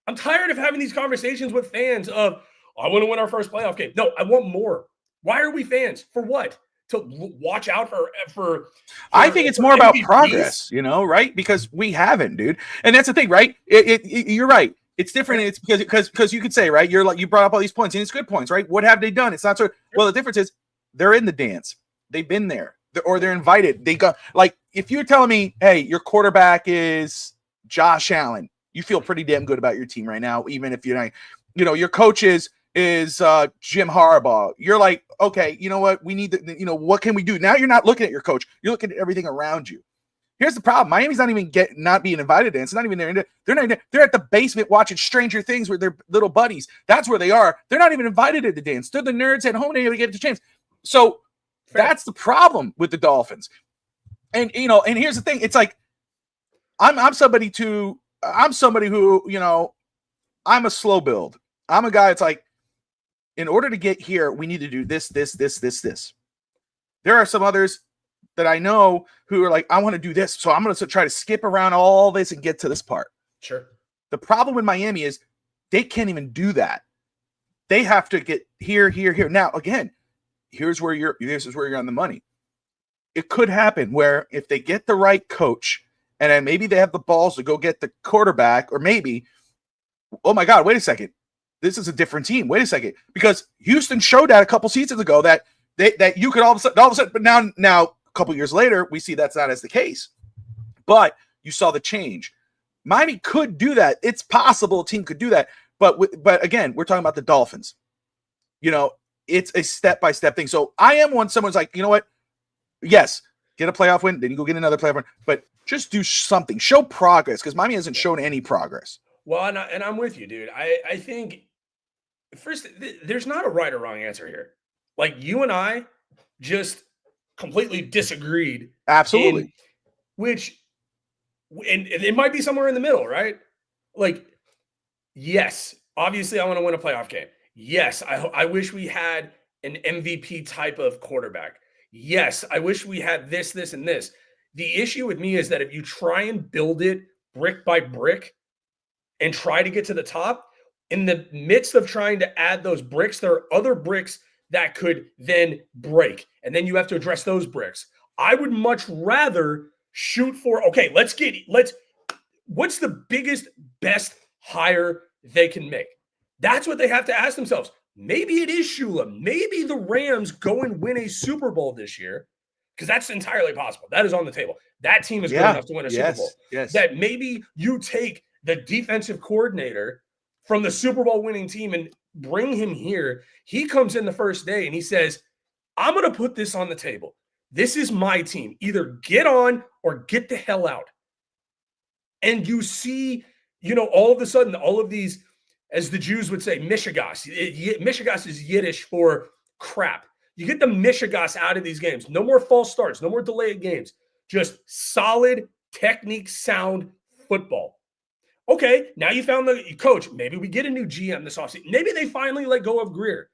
I'm tired of having these conversations with fans of, I want to win our first playoff game. No, I want more. Why are we fans? For what? To watch out for I think it's more about progress, right? Because we haven't, dude. And that's the thing, right? You're right. It's different. It's because you could say, right? You brought up all these points, and it's good points, right? What have they done? It's not so. Well, the difference is they're in the dance. They've been there, or they're invited. They go, like, if you're telling me, hey, your quarterback is Josh Allen, you feel pretty damn good about your team right now, even if you're not, your coach is Jim Harbaugh. You're like, okay, you know what? We need to, what can we do? Now you're not looking at your coach. You're looking at everything around you. Here's the problem. Miami's not even not being invited in. It's not even there. They're at the basement watching Stranger Things with their little buddies. That's where they are. They're not even invited to the dance. They're the nerds at home. They get the chance. So that's the problem with the Dolphins. And, and here's the thing. It's like, I'm somebody who, I'm a slow build. I'm a guy that's like, in order to get here, we need to do this. There are some others that I know who are like, I want to do this. So I'm going to try to skip around all this and get to this part. Sure. The problem with Miami is they can't even do that. They have to get here. Now, again, this is where you're on the money. It could happen where if they get the right coach and then maybe they have the balls to go get the quarterback, or maybe, oh my God, wait a second. This is a different team. Wait a second. Because Houston showed that a couple seasons ago that you could all of a sudden, but now a couple years later, we see that's not as the case. but you saw the change. Miami could do that. It's possible a team could do that. But again, we're talking about the Dolphins. It's a step-by-step thing. So I am someone's like, you know what? Yes, get a playoff win, then you go get another playoff win. But just do something. Show progress, because Miami hasn't shown any progress. Well, and I'm with you, dude. I think, first, there's not a right or wrong answer here. Like, you and I just completely disagreed. Absolutely. And it might be somewhere in the middle, right? Like, yes, obviously I want to win a playoff game. Yes, I wish we had an MVP type of quarterback. Yes, I wish we had this, and this. The issue with me is that if you try and build it brick by brick and try to get to the top, in the midst of trying to add those bricks, there are other bricks that could then break. And then you have to address those bricks. I would much rather shoot for, okay, what's the biggest, best hire they can make? That's what they have to ask themselves. Maybe it is Shula. Maybe the Rams go and win a Super Bowl this year, because that's entirely possible. That is on the table. That team is good enough to win a Super Bowl. Yes. That maybe you take the defensive coordinator from the Super Bowl winning team and bring him here. He comes in the first day and he says, I'm going to put this on the table. This is my team. Either get on or get the hell out. And you see, all of a sudden, all of these, as the Jews would say, mishigas. Mishigas is Yiddish for crap. You get the mishigas out of these games. No more false starts. No more delayed games. Just solid, technique, sound football. Okay, now you found the coach. Maybe we get a new GM this offseason. Maybe they finally let go of Greer.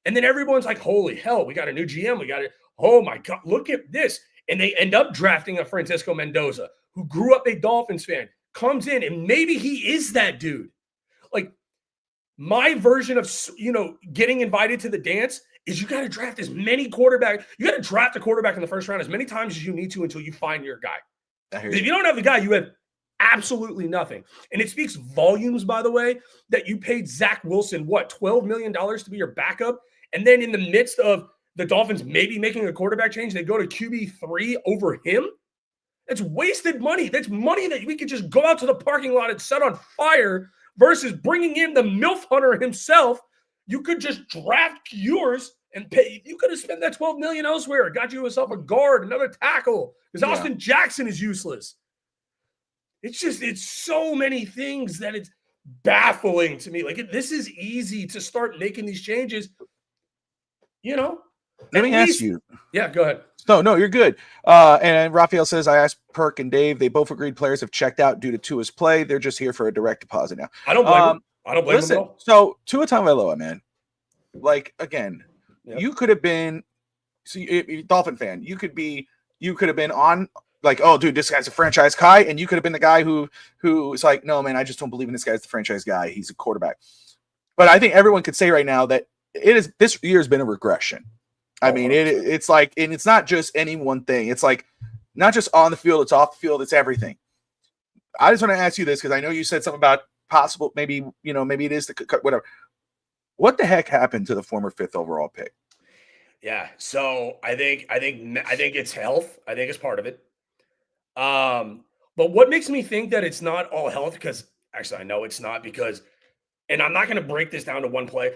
And then everyone's like, holy hell, we got a new GM. We got it. Oh, my God, look at this. And they end up drafting a Francisco Mendoza, who grew up a Dolphins fan, comes in, and maybe he is that dude. Like, my version of, getting invited to the dance is you got to draft as many quarterbacks. You got to draft a quarterback in the first round as many times as you need to until you find your guy. If you don't have the guy, you have absolutely nothing. And it speaks volumes, by the way, that you paid Zach Wilson, $12 million to be your backup. And then in the midst of the Dolphins maybe making a quarterback change, they go to QB3 over him. That's wasted money. That's money that we could just go out to the parking lot and set on fire versus bringing in the MILF hunter himself. You could just draft yours and pay. You could have spent that $12 million elsewhere. Got you yourself a guard, another tackle, because Austin Jackson is useless. It's so many things that it's baffling to me. Like, this is easy to start making these changes. Let me ask you. Yeah, go ahead. No, you're good. And Raphael says, I asked Perk and Dave. They both agreed players have checked out due to Tua's play. They're just here for a direct deposit now. I don't blame them. I don't blame them at all. So Tua Tagovailoa, man. Like, again, you could have been Dolphin fan. You could have been on like, oh, dude, this guy's a franchise guy, and you could have been the guy who is like, no, man, I just don't believe in this guy's the franchise guy. He's a quarterback. But I think everyone could say right now that this year has been a regression. I mean, it's like, and it's not just any one thing. It's like not just on the field, it's off the field, it's everything. I just want to ask you this, because I know you said something about possible, maybe it is the whatever. What the heck happened to the former 5th overall pick? Yeah, so I think it's health. I think it's part of it. But what makes me think that it's not all health, because actually I know it's not, because, and I'm not going to break this down to one play.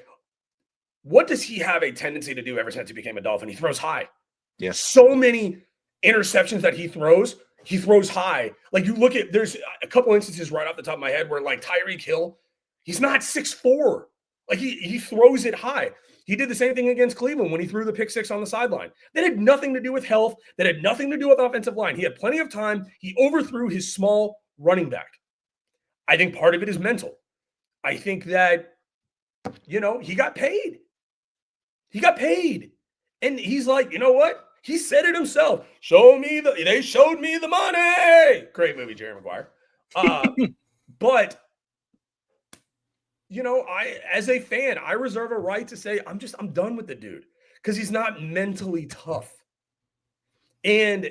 What does he have a tendency to do ever since he became a Dolphin? He throws high. Yes. So many interceptions that he throws high. Like, you look at, there's a couple instances right off the top of my head where, like, Tyreek Hill, he's not 6'4". Like, he throws it high. He did the same thing against Cleveland when he threw the pick six on the sideline. That had nothing to do with health. That had nothing to do with offensive line. He had plenty of time. He overthrew his small running back. I think part of it is mental. I think that, he got paid. He got paid. And he's like, you know what? He said it himself. They showed me the money. Great movie, Jerry Maguire. But, as a fan, I reserve a right to say, I'm done with the dude, because he's not mentally tough. And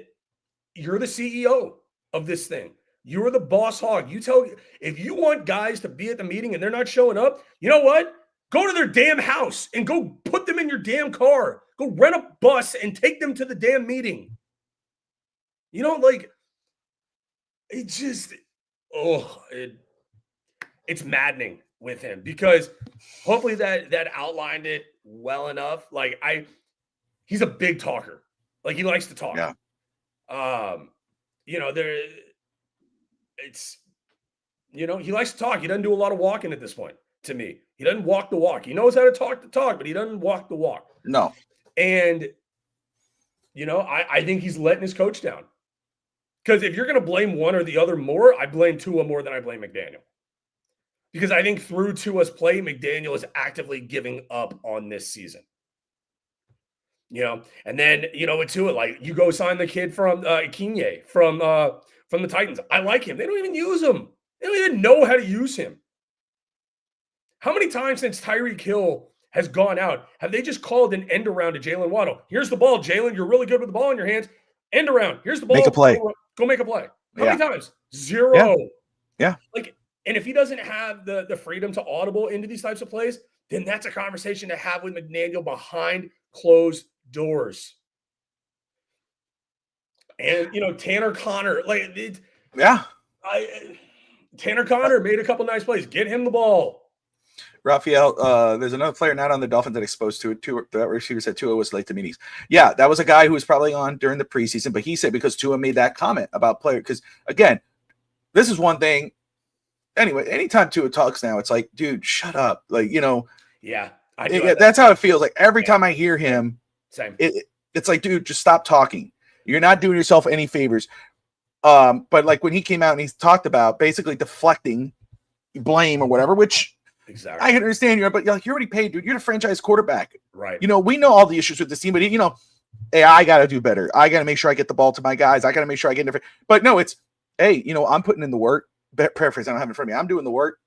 you're the CEO of this thing. You're the boss hog. If you want guys to be at the meeting and they're not showing up, you know what? Go to their damn house and go put them in your damn car. Go rent a bus and take them to the damn meeting. it just, it's maddening with him because hopefully that outlined it well enough. Like he's a big talker. Like he likes to talk. Yeah. You know, he likes to talk. He doesn't do a lot of walking at this point. To me, he doesn't walk the walk. He knows how to talk the talk, but he doesn't walk the walk. No. And I think he's letting his coach down. Because if you're going to blame one or the other more, I blame Tua more than I blame McDaniel. Because I think through Tua's play, McDaniel is actively giving up on this season. And then, with Tua, like, you go sign the kid from Kinye from the Titans. I like him. They don't even use him. They don't even know how to use him. How many times since Tyreek Hill has gone out have they just called an end around to Jalen Waddle? Here's the ball, Jalen. You're really good with the ball in your hands. End around. Here's the ball. Make a play. Go make a play. How many times? Zero. Yeah. And if he doesn't have the freedom to audible into these types of plays, then that's a conversation to have with McDaniel behind closed doors. And Tanner Connor, Tanner Connor made a couple nice plays. Get him the ball. Raphael, there's another player not on the Dolphins that exposed to it. That receiver said Tua was late to meetings. Yeah, that was a guy who was probably on during the preseason, but he said because Tua made that comment about player. Because again, this is one thing. Anyway, anytime Tua talks now, it's like, dude, shut up. Yeah, that's how it feels. Like every time I hear him, same. It's like, dude, just stop talking. You're not doing yourself any favors. But like when he came out and he talked about basically deflecting blame or whatever, which exactly I can understand but you're already paid, dude. You're the franchise quarterback. Right. We know all the issues with this team, but hey, I got to do better. I got to make sure I get the ball to my guys. I got to make sure I get different. But no, it's, hey, I'm putting in the work. Paraphrase, I don't have it in front of me. I'm doing the work.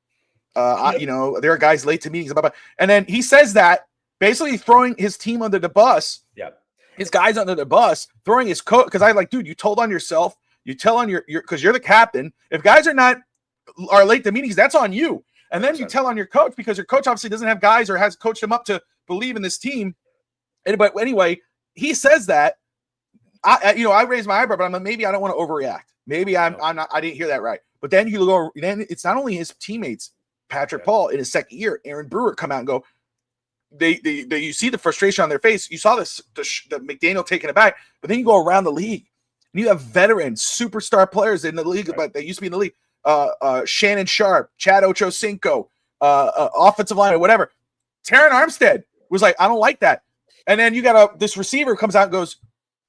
There are guys late to meetings, blah, blah. And then he says that basically throwing his team under the bus. Yeah. His guys under the bus, throwing his coach. Because I like, dude, you told on yourself. You tell on your because you're the captain. If guys are late to meetings, that's on you. And then you tell on your coach because your coach obviously doesn't have guys or has coached them up to believe in this team. But anyway, he says that. I raised my eyebrow, but I'm like, maybe I don't want to overreact. Maybe I'm not. I didn't hear that right. But then you go. Then it's not only his teammates. Patrick Paul in his second year, Aaron Brewer come out and go. They you see the frustration on their face. You saw the McDaniel taking it back, but then you go around the league and you have veteran superstar players in the league, but they used to be in the league. Shannon Sharp, Chad Ochocinco, offensive line or whatever. Terran Armstead was like, I don't like that. And then you got this receiver comes out and goes,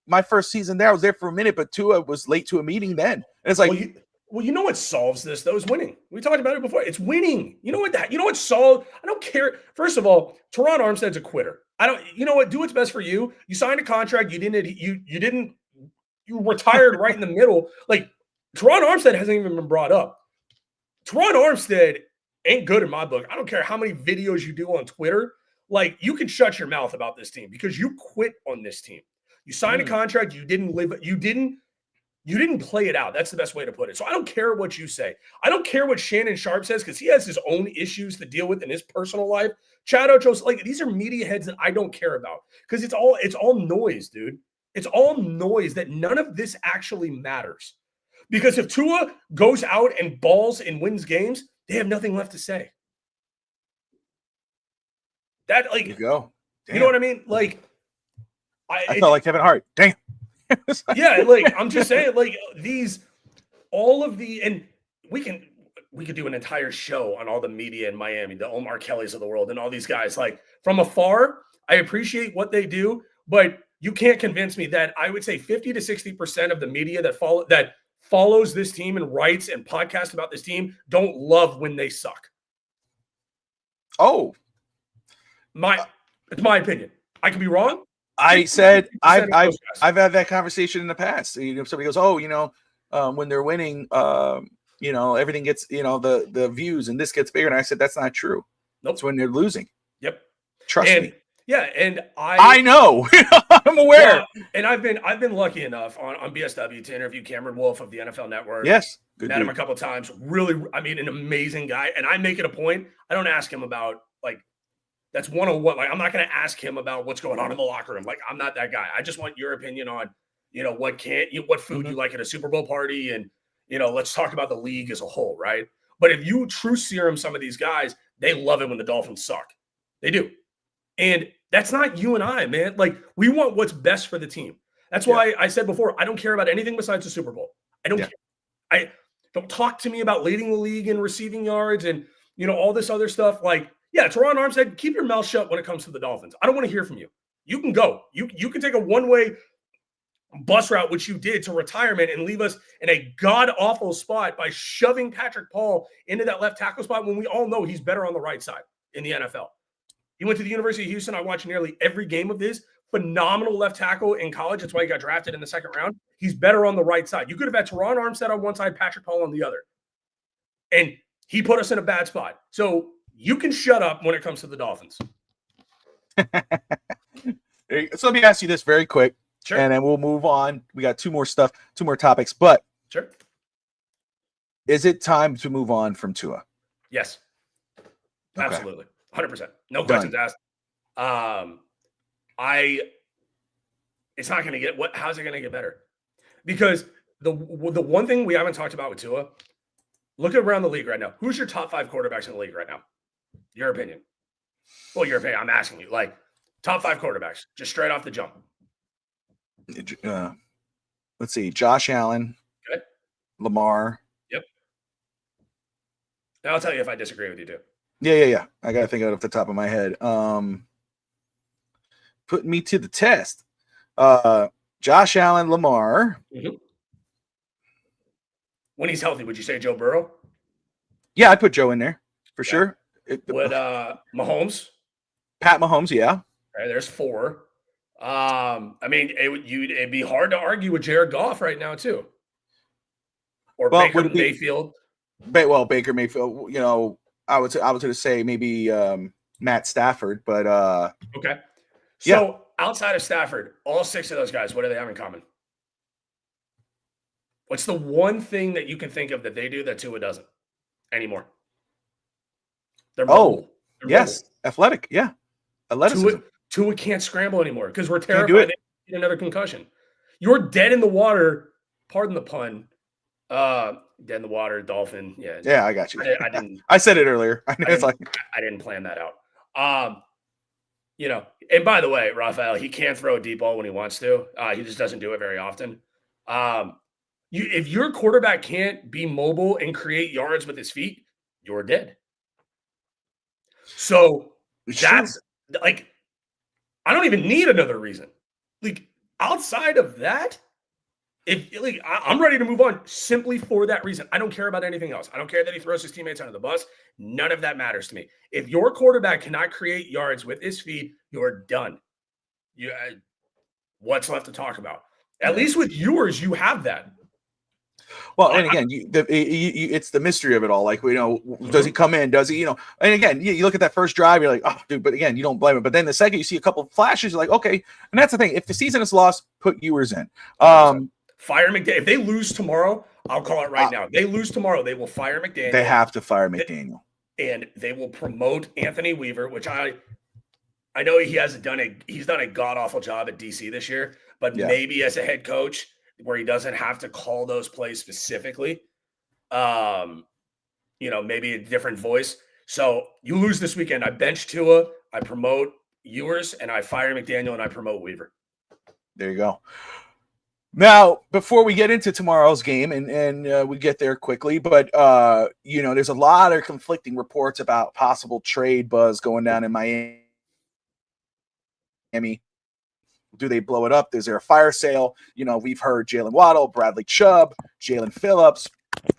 my first season there, I was there for a minute, but Tua was late to a meeting then. And it's like, well, you know what solves this though is winning. We talked about it before. It's winning. You know what solved? I don't care. First of all, Terran Armstead's a quitter. You know what? Do what's best for you. You signed a contract. You retired right in the middle. Like Terran Armstead hasn't even been brought up. Terran Armstead ain't good in my book. I don't care how many videos you do on Twitter. Like you can shut your mouth about this team because you quit on this team. You signed a contract. You didn't live. You didn't play it out. That's the best way to put it. So I don't care what you say. I don't care what Shannon Sharp says because he has his own issues to deal with in his personal life. Chad Ocho's these are media heads that I don't care about because it's all noise, dude. It's all noise that none of this actually matters. Because if Tua goes out and balls and wins games, they have nothing left to say. That there you go. Damn. You know what I mean? Like I felt like Kevin Hart. Damn. Yeah, I'm just saying, and we could do an entire show on all the media in Miami, the Omar Kellys of the world, and all these guys. Like from afar, I appreciate what they do, but you can't convince me that I would say 50 to 60% of the media that follows this team and writes and podcasts about this team don't love when they suck. Oh, it's my opinion. I could be wrong. I said I've had that conversation in the past. Somebody goes, when they're winning, everything gets, the views and this gets bigger. And I said, that's not true. Nope. It's when they're losing. Yep. Trust me. Yeah. And I know. I'm aware. Yeah, and I've been lucky enough on BSW to interview Cameron Wolf of the NFL Network. Yes. Met him a couple of times. Really, an amazing guy. And I make it a point. I don't ask him about that's one-on-one. I'm not going to ask him about what's going on in the locker room. I'm not that guy. I just want your opinion on, what food you like at a Super Bowl party and, let's talk about the league as a whole, right? But if you true serum some of these guys, they love it when the Dolphins suck. They do. And that's not you and I, man. Like, we want what's best for the team. That's why I said before, I don't care about anything besides the Super Bowl. I don't care. Don't talk to me about leading the league in receiving yards and, all this other stuff. Like, Teron Armstead, keep your mouth shut when it comes to the Dolphins. I don't want to hear from you. You can go. You can take a one-way bus route, which you did, to retirement and leave us in a god-awful spot by shoving Patrick Paul into that left tackle spot when we all know he's better on the right side in the NFL. He went to the University of Houston. I watched nearly every game of this. Phenomenal left tackle in college. That's why he got drafted in the second round. He's better on the right side. You could have had Teron Armstead on one side, Patrick Paul on the other. And he put us in a bad spot. So you can shut up when it comes to the Dolphins. So let me ask you this very quick. Sure. And then we'll move on. We got two more topics. But sure. Is it time to move on from Tua? Yes. Okay. Absolutely. 100%. No questions asked. It's not going to get how's it going to get better? Because the one thing we haven't talked about with Tua, look around the league right now. Who's your top 5 quarterbacks in the league right now? Your opinion. Well, your opinion. I'm asking you, like, top 5 quarterbacks, just straight off the jump. Let's see. Josh Allen. Okay. Lamar. Yep. Now I'll tell you if I disagree with you too. Yeah. I got to think of it off the top of my head. Putting me to the test. Josh Allen, Lamar. Mm-hmm. When he's healthy, would you say Joe Burrow? Yeah, I'd put Joe in there for sure. Would Mahomes? Pat Mahomes, yeah. All right, there's 4. I mean, it'd be hard to argue with Jared Goff right now too, or Baker Mayfield. Baker Mayfield. I would say maybe Matt Stafford, but okay. So outside of Stafford, all 6 of those guys, what do they have in common? What's the one thing that you can think of that they do that Tua doesn't anymore? They're mobile. Yes, athletic. Yeah, athleticism. Tua can't scramble anymore because we're terrified they get another concussion. You're dead in the water. Pardon the pun. Dead in the water, dolphin. Yeah, I got you. I didn't. I said it earlier. I didn't plan that out. And by the way, Rafael, he can throw a deep ball when he wants to. He just doesn't do it very often. If your quarterback can't be mobile and create yards with his feet, you're dead. So that's like, I don't even need another reason. Like, outside of that, I'm ready to move on simply for that reason. I don't care about anything else. I don't care that he throws his teammates under the bus. None of that matters to me. If your quarterback cannot create yards with his feet, you're done. What's left to talk about? At least with yours, you have that. Well, and again, it's the mystery of it all. Like, does he come in? Does he, and again, you look at that first drive, you're like, oh, dude, but again, you don't blame him. But then the second you see a couple of flashes, you're like, okay. And that's the thing. If the season is lost, put Ewers in. Fire McDaniel. If they lose tomorrow, I'll call it right now. If they lose tomorrow, they will fire McDaniel. They have to fire McDaniel. And they will promote Anthony Weaver, which I know he's done a god-awful job at DC this year, but maybe as a head coach where he doesn't have to call those plays specifically, maybe a different voice. So you lose this weekend. I bench Tua, I promote Ewers, and I fire McDaniel, and I promote Weaver. There you go. Now, before we get into tomorrow's game, and we get there quickly, but there's a lot of conflicting reports about possible trade buzz going down in Miami. Do they blow it up? Is there a fire sale? We've heard Jalen Waddle, Bradley Chubb, Jalen Phillips.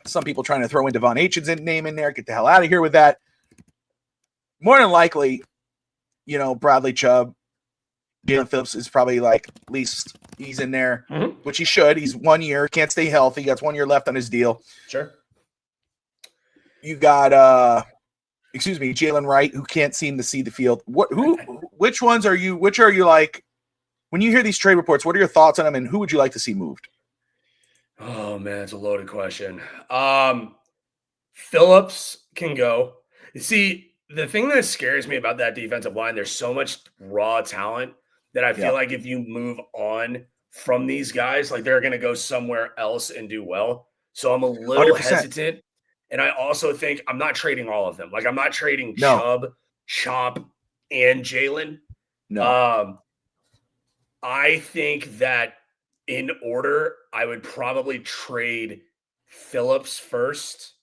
Some people trying to throw in Devon Aitchen's name in there. Get the hell out of here with that. More than likely, Bradley Chubb, Jalen Phillips is probably like at least he's in there, which he should. He's 1 year, can't stay healthy. He got 1 year left on his deal. Sure. You got Jalen Wright, who can't seem to see the field. Which are you like? When you hear these trade reports, what are your thoughts on them, and who would you like to see moved? Oh man, it's a loaded question. Phillips can go. See, the thing that scares me about that defensive line, there's so much raw talent that I feel like if you move on from these guys, like they're going to go somewhere else and do well. So I'm a little 100%. hesitant. And I also think I'm not trading all of them. Like, I'm not trading No. Chubb, Chop, and Jalen. No. I think that in order, I would probably trade Phillips first.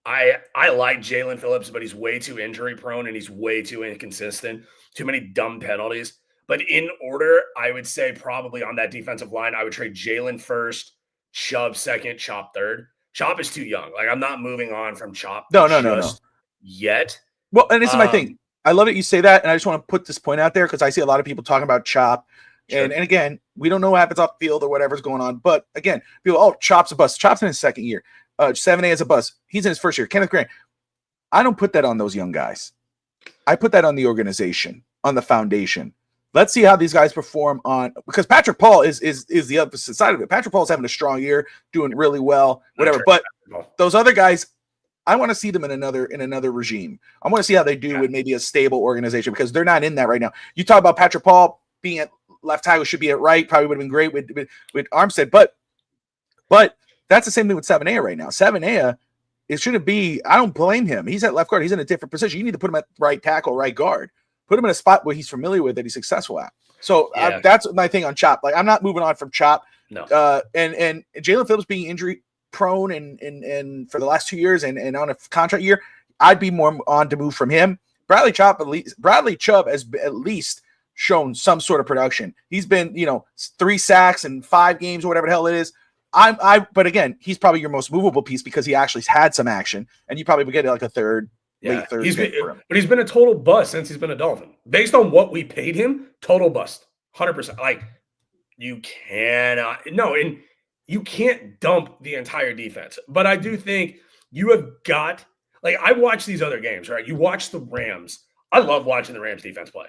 I like Jalen Phillips, but he's way too injury prone and he's way too inconsistent. Too many dumb penalties. But in order, I would say probably on that defensive line, I would trade Jalen first, Chubb second, Chop third. Chop is too young. Like, I'm not moving on from Chop No. yet. Well, and this is my thing. I love that you say that, and I just want to put this point out there because I see a lot of people talking about Chop. Sure. And again, we don't know what happens off the field or whatever's going on. But again, people, oh, Chop's a bust. Chop's in his second year. 7A is a bust. He's in his first year. Kenneth Grant. I don't put that on those young guys. I put that on the organization, on the foundation. Let's see how these guys perform on, because Patrick Paul is the opposite side of it. Patrick Paul's having a strong year, doing really well, whatever. But those other guys, I want to see them in another regime. I want to see how they do with maybe a stable organization because they're not in that right now. You talk about Patrick Paul being at left tackle, should be at right, probably would have been great with Armstead, but that's the same thing with 7A right now. 7A, it shouldn't be. I don't blame him. He's at left guard. He's in a different position. You need to put him at right tackle, right guard. Put him in a spot where he's familiar with, that he's successful at. So that's my thing on Chop. Like, I'm not moving on from Chop. No. And Jalen Phillips being injury prone and for the last 2 years and on a contract year, I'd be more on to move from him. Bradley Chubb has at least shown some sort of production. He's been, 3 sacks in 5 games or whatever the hell it is. But again, he's probably your most movable piece because he actually had some action, and you probably would get like a third. Yeah, but he's been a total bust since he's been a Dolphin. Based on what we paid him, total bust, 100%. Like, you can't dump the entire defense. But I do think you have got, like, I watch these other games, right? You watch the Rams. I love watching the Rams defense play.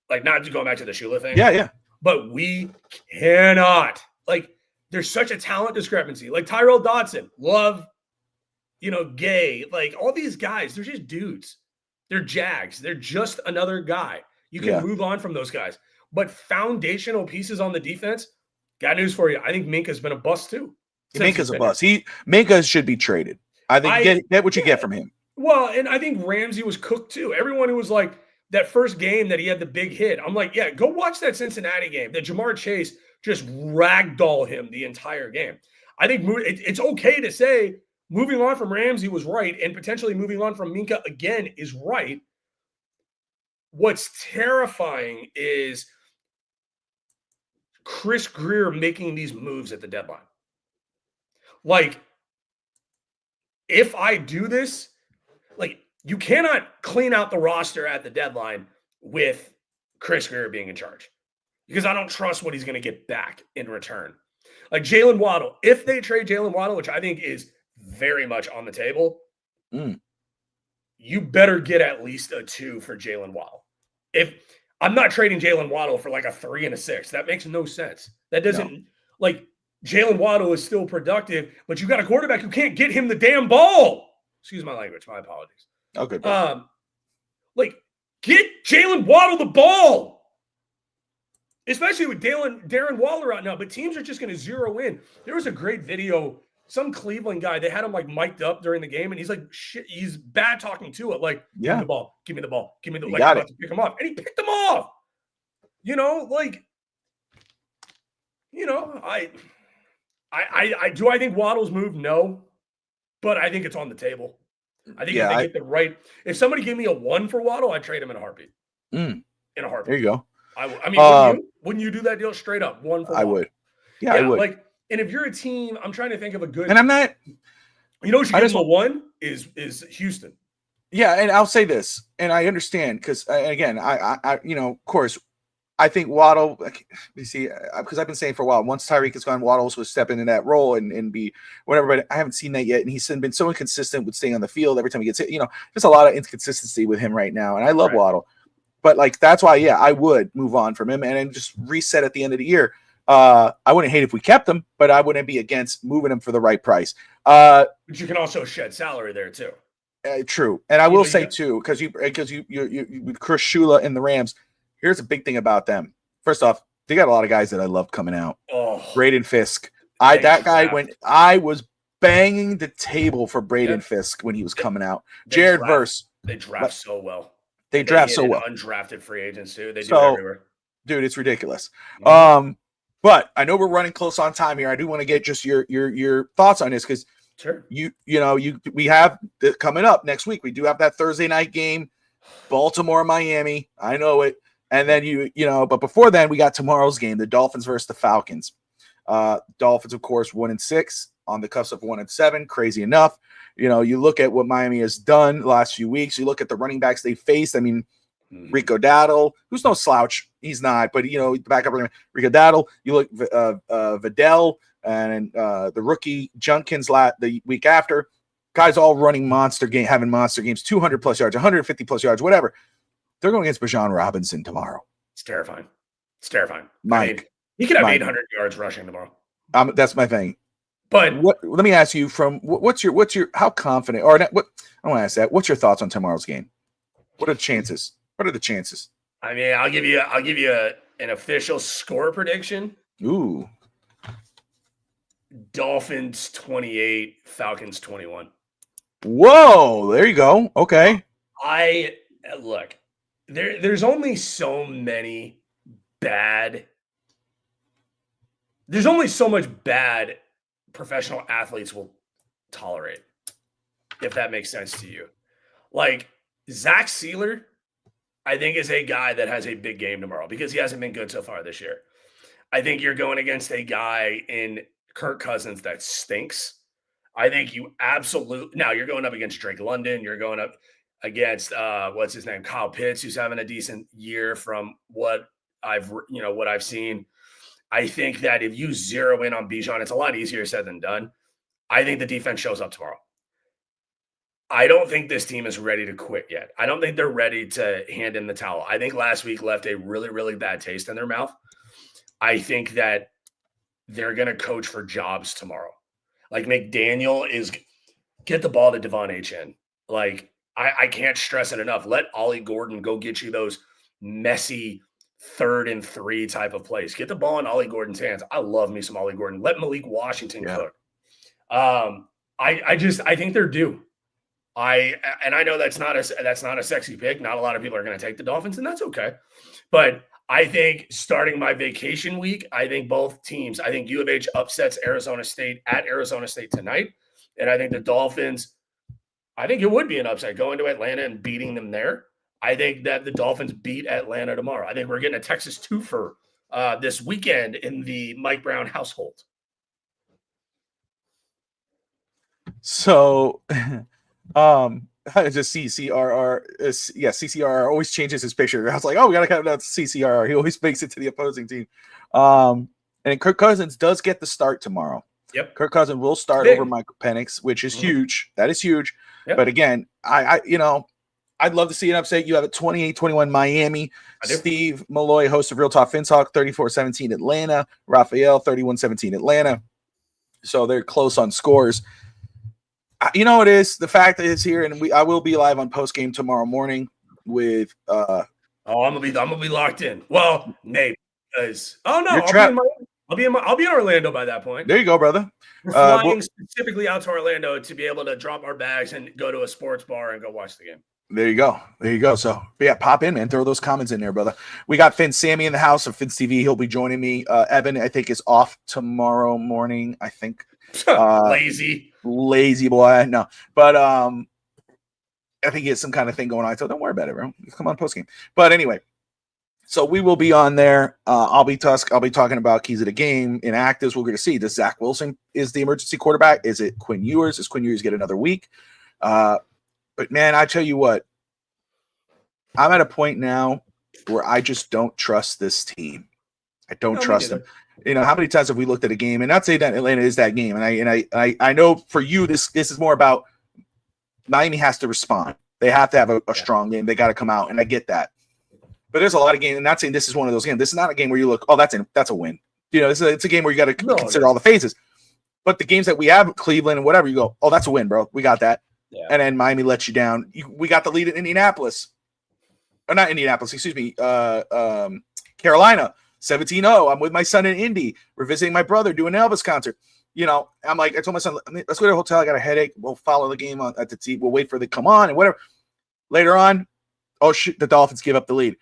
Like, not just going back to the Shula thing. Yeah. But we cannot. Like, there's such a talent discrepancy. Like Tyrell Dodson, love, Gay, like all these guys, they're just dudes. They're Jags. They're just another guy. You can move on from those guys. But foundational pieces on the defense, got news for you. I think Minka's been a bust too. Minka's a bust. Minka should be traded. I think get what you get from him. Well, and I think Ramsey was cooked too. Everyone who was like, that first game that he had the big hit, I'm like, yeah, go watch that Cincinnati game. That Jamar Chase just ragdoll him the entire game. I think it's okay to say moving on from Ramsey was right, and potentially moving on from Minka again is right. What's terrifying is Chris Grier making these moves at the deadline. Like, if I do this, like, you cannot clean out the roster at the deadline with Chris Grier being in charge, because I don't trust what he's going to get back in return. Like Jalen Waddle, if they trade Jalen Waddle, which I think is very much on the table, you better get at least a 2 for Jalen Waddle. If I'm not trading Jalen Waddle for like a 3 and a 6, that makes no sense. That doesn't like Jalen Waddle is still productive, but you got a quarterback who can't get him the damn ball. Excuse my language. My apologies. Okay. Like, get Jalen Waddle the ball. Especially with Darren Waller out now, but teams are just going to zero in. There was a great video, some Cleveland guy, they had him like mic'd up during the game, and he's like, shit, he's bad talking to it. Like, give me the ball, give me the ball, give me the, like, about to pick him off. And he picked him off. I think Waddle's moved? No, but I think it's on the table. I think if they get the right, if somebody gave me a 1 for Waddle, I'd trade him in a heartbeat. In a heartbeat. There you go. I mean, wouldn't you do that deal straight up? 1 for Waddle? I would. Yeah, I would. Like, and if you're a team, I'm trying to think of a good. And I'm not. You know what you get him a 1 is Houston. Yeah, and I'll say this, and I understand because again, I of course, I think Waddle. You see, because I've been saying for a while, once Tyreek is gone, Waddle will step into that role and be whatever. But I haven't seen that yet, and he's been so inconsistent with staying on the field every time he gets hit. There's a lot of inconsistency with him right now, and I love Waddle. But like that's why, I would move on from him and then just reset at the end of the year. I wouldn't hate if we kept him, but I wouldn't be against moving him for the right price. But you can also shed salary there too. True, and I will say too, because you with Chris Shula and the Rams. Here's a big thing about them. First off, they got a lot of guys that I love coming out. Oh, Braden Fisk. That guy when I was banging the table for Braden Yeah. Fisk when he was coming out. They Jared draft- Verse. They draft so well. They And draft hit so in well. Undrafted free agents too. They do it So, everywhere. dude, it's ridiculous. Mhm. But I know we're running close on time here. I do want to get just your thoughts on this because Sure. we have coming up next week. We do have that Thursday night game, Baltimore, Miami. I know it. And then but before then, we got tomorrow's game, the Dolphins versus the Falcons. Dolphins, of course, 1-6 on the cusp of 1-7. Crazy enough. You look at what Miami has done the last few weeks. You look at the running backs they faced. I mean, Rico Dowdle, who's no slouch. He's not, but the backup running Rico Dowdle. You look Vidal and the rookie Junkins the week after. Guys all running having monster games, 200 plus yards, 150 plus yards, whatever. They're going against Bijan Robinson tomorrow. It's terrifying. It's terrifying. Mike, he could have 800 yards rushing tomorrow. That's my thing. But let me ask you what's your how confident or what I want to ask that. What's your thoughts on tomorrow's game? What are the chances? I mean, I'll give you an official score prediction. Ooh. Dolphins 28, Falcons 21. Whoa, there you go. Okay. Look, there's only so much bad professional athletes will tolerate, if that makes sense to you. Like Zach Sealer, I think, is a guy that has a big game tomorrow because he hasn't been good so far this year. I think you're going against a guy in Kirk Cousins that stinks. I think now you're going up against Drake London. You're going up against what's his name, Kyle Pitts, who's having a decent year from what I've seen. I think that if you zero in on Bijan, it's a lot easier said than done. I think the defense shows up tomorrow. I don't think this team is ready to quit yet. I don't think they're ready to hand in the towel. I think last week left a really, really bad taste in their mouth. I think that they're going to coach for jobs tomorrow. Like McDaniel is get the ball to Devon Achane. Like I can't stress it enough. Let Ollie Gordon go get you those messy 3rd and 3 type of plays. Get the ball in Ollie Gordon's hands. I love me some Ollie Gordon. Let Malik Washington cook. I think they're due. I know that's not a sexy pick. Not a lot of people are going to take the Dolphins, and that's okay. But I think starting my vacation week, I think both teams, I think U of H upsets Arizona State at Arizona State tonight. And I think the Dolphins, I think it would be an upset going to Atlanta and beating them there. I think that the Dolphins beat Atlanta tomorrow. I think we're getting a Texas twofer this weekend in the Mike Brown household. So, just CCRR. CCRR always changes his picture. I was like, oh, we got to count out CCRR. He always makes it to the opposing team. And Kirk Cousins does get the start tomorrow. Yep. Kirk Cousins will start over Michael Penix, which is huge. That is huge. Yep. But again, I'd love to see an upset. You have a 28-21 Miami. Steve Malloy, host of Real Talk Phins Talk, 34-17 Atlanta. Raphael, 31-17 Atlanta. So they're close on scores. You know what it is? The fact that it's here, and I will be live on post game tomorrow morning with. I'm gonna be locked in. Well, Nate, because I'll be in Orlando by that point. There you go, brother. We're flying specifically out to Orlando to be able to drop our bags and go to a sports bar and go watch the game. There you go. So, yeah, pop in, man. Throw those comments in there, brother. We got Finn Sammy in the house of Fins TV. He'll be joining me. Evan, I think, is off tomorrow morning. I think. Lazy boy. No, but I think he has some kind of thing going on. So don't worry about it, bro. Come on, post game. But anyway, so we will be on there. I'll be talking about keys of the game, inactives. We're going to see. Does Zach Wilson is the emergency quarterback? Is it Quinn Ewers? Does Quinn Ewers get another week? But man, I tell you what, I'm at a point now where I just don't trust this team. I don't trust them. How many times have we looked at a game, and not say that Atlanta is that game, and I know for you this is more about Miami has to respond. They have to have a strong game. They got to come out, and I get that. But there's a lot of games, and not saying this is one of those games. This is not a game where you look, oh, that's a win. It's a game where you got to consider all the phases. But the games that we have, Cleveland and whatever, you go, oh, that's a win, bro. We got that. Yeah. And then Miami lets you down. We got the lead in Indianapolis. Or not Indianapolis, excuse me. Carolina, 17-0. I'm with my son in Indy. We're visiting my brother, doing an Elvis concert. you know, I'm like, I told my son, let's go to the hotel. I got a headache. We'll follow the game at the TV. We'll wait for the come on and whatever. Later on, oh shit, the Dolphins give up the lead.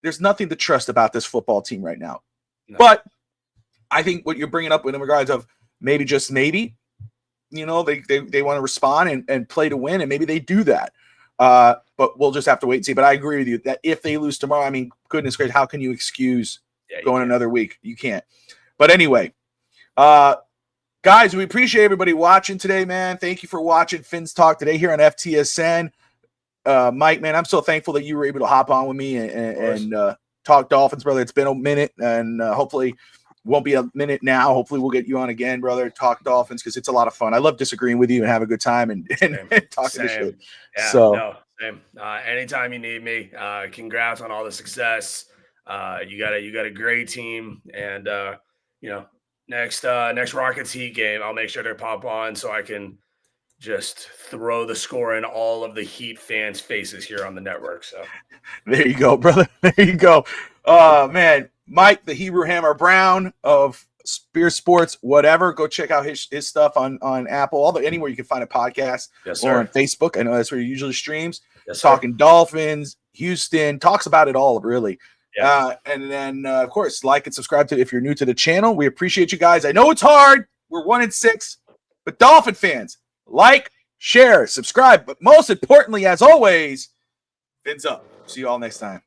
There's nothing to trust about this football team right now. No. But I think what you're bringing up in regards of maybe just maybe, you know, they want to respond and play to win, and maybe they do that. But we'll just have to wait and see. But I agree with you that if they lose tomorrow, I mean, goodness gracious, how can you excuse going another week? You can't. But anyway, guys, we appreciate everybody watching today, man. Thank you for watching Phins Talk today here on FTSN. Mike, man, I'm so thankful that you were able to hop on with me and talk Dolphins, brother. It's been a minute, and hopefully won't be a minute now. Hopefully we'll get you on again, brother. Talk Dolphins, because it's a lot of fun. I love disagreeing with you and have a good time and talking this shit. Yeah, so no, same. Anytime you need me, congrats on all the success. You got a great team, and you know, next Rockets Heat game, I'll make sure to pop on so I can just throw the score in all of the Heat fans' faces here on the network. So there you go, brother. There you go. Man, Mike, the Hebrew Hammer Brown of Spear Sports, whatever. Go check out his stuff on Apple, anywhere you can find a podcast. Yes, sir. Or on Facebook. I know that's where he usually streams. Yes, talking Dolphins, Houston, talks about it all, really. Yeah. And then, of course, like and subscribe to if you're new to the channel. We appreciate you guys. I know it's hard. We're 1-6, but Dolphin fans, like, share, subscribe. But most importantly, as always, Fins up. See you all next time.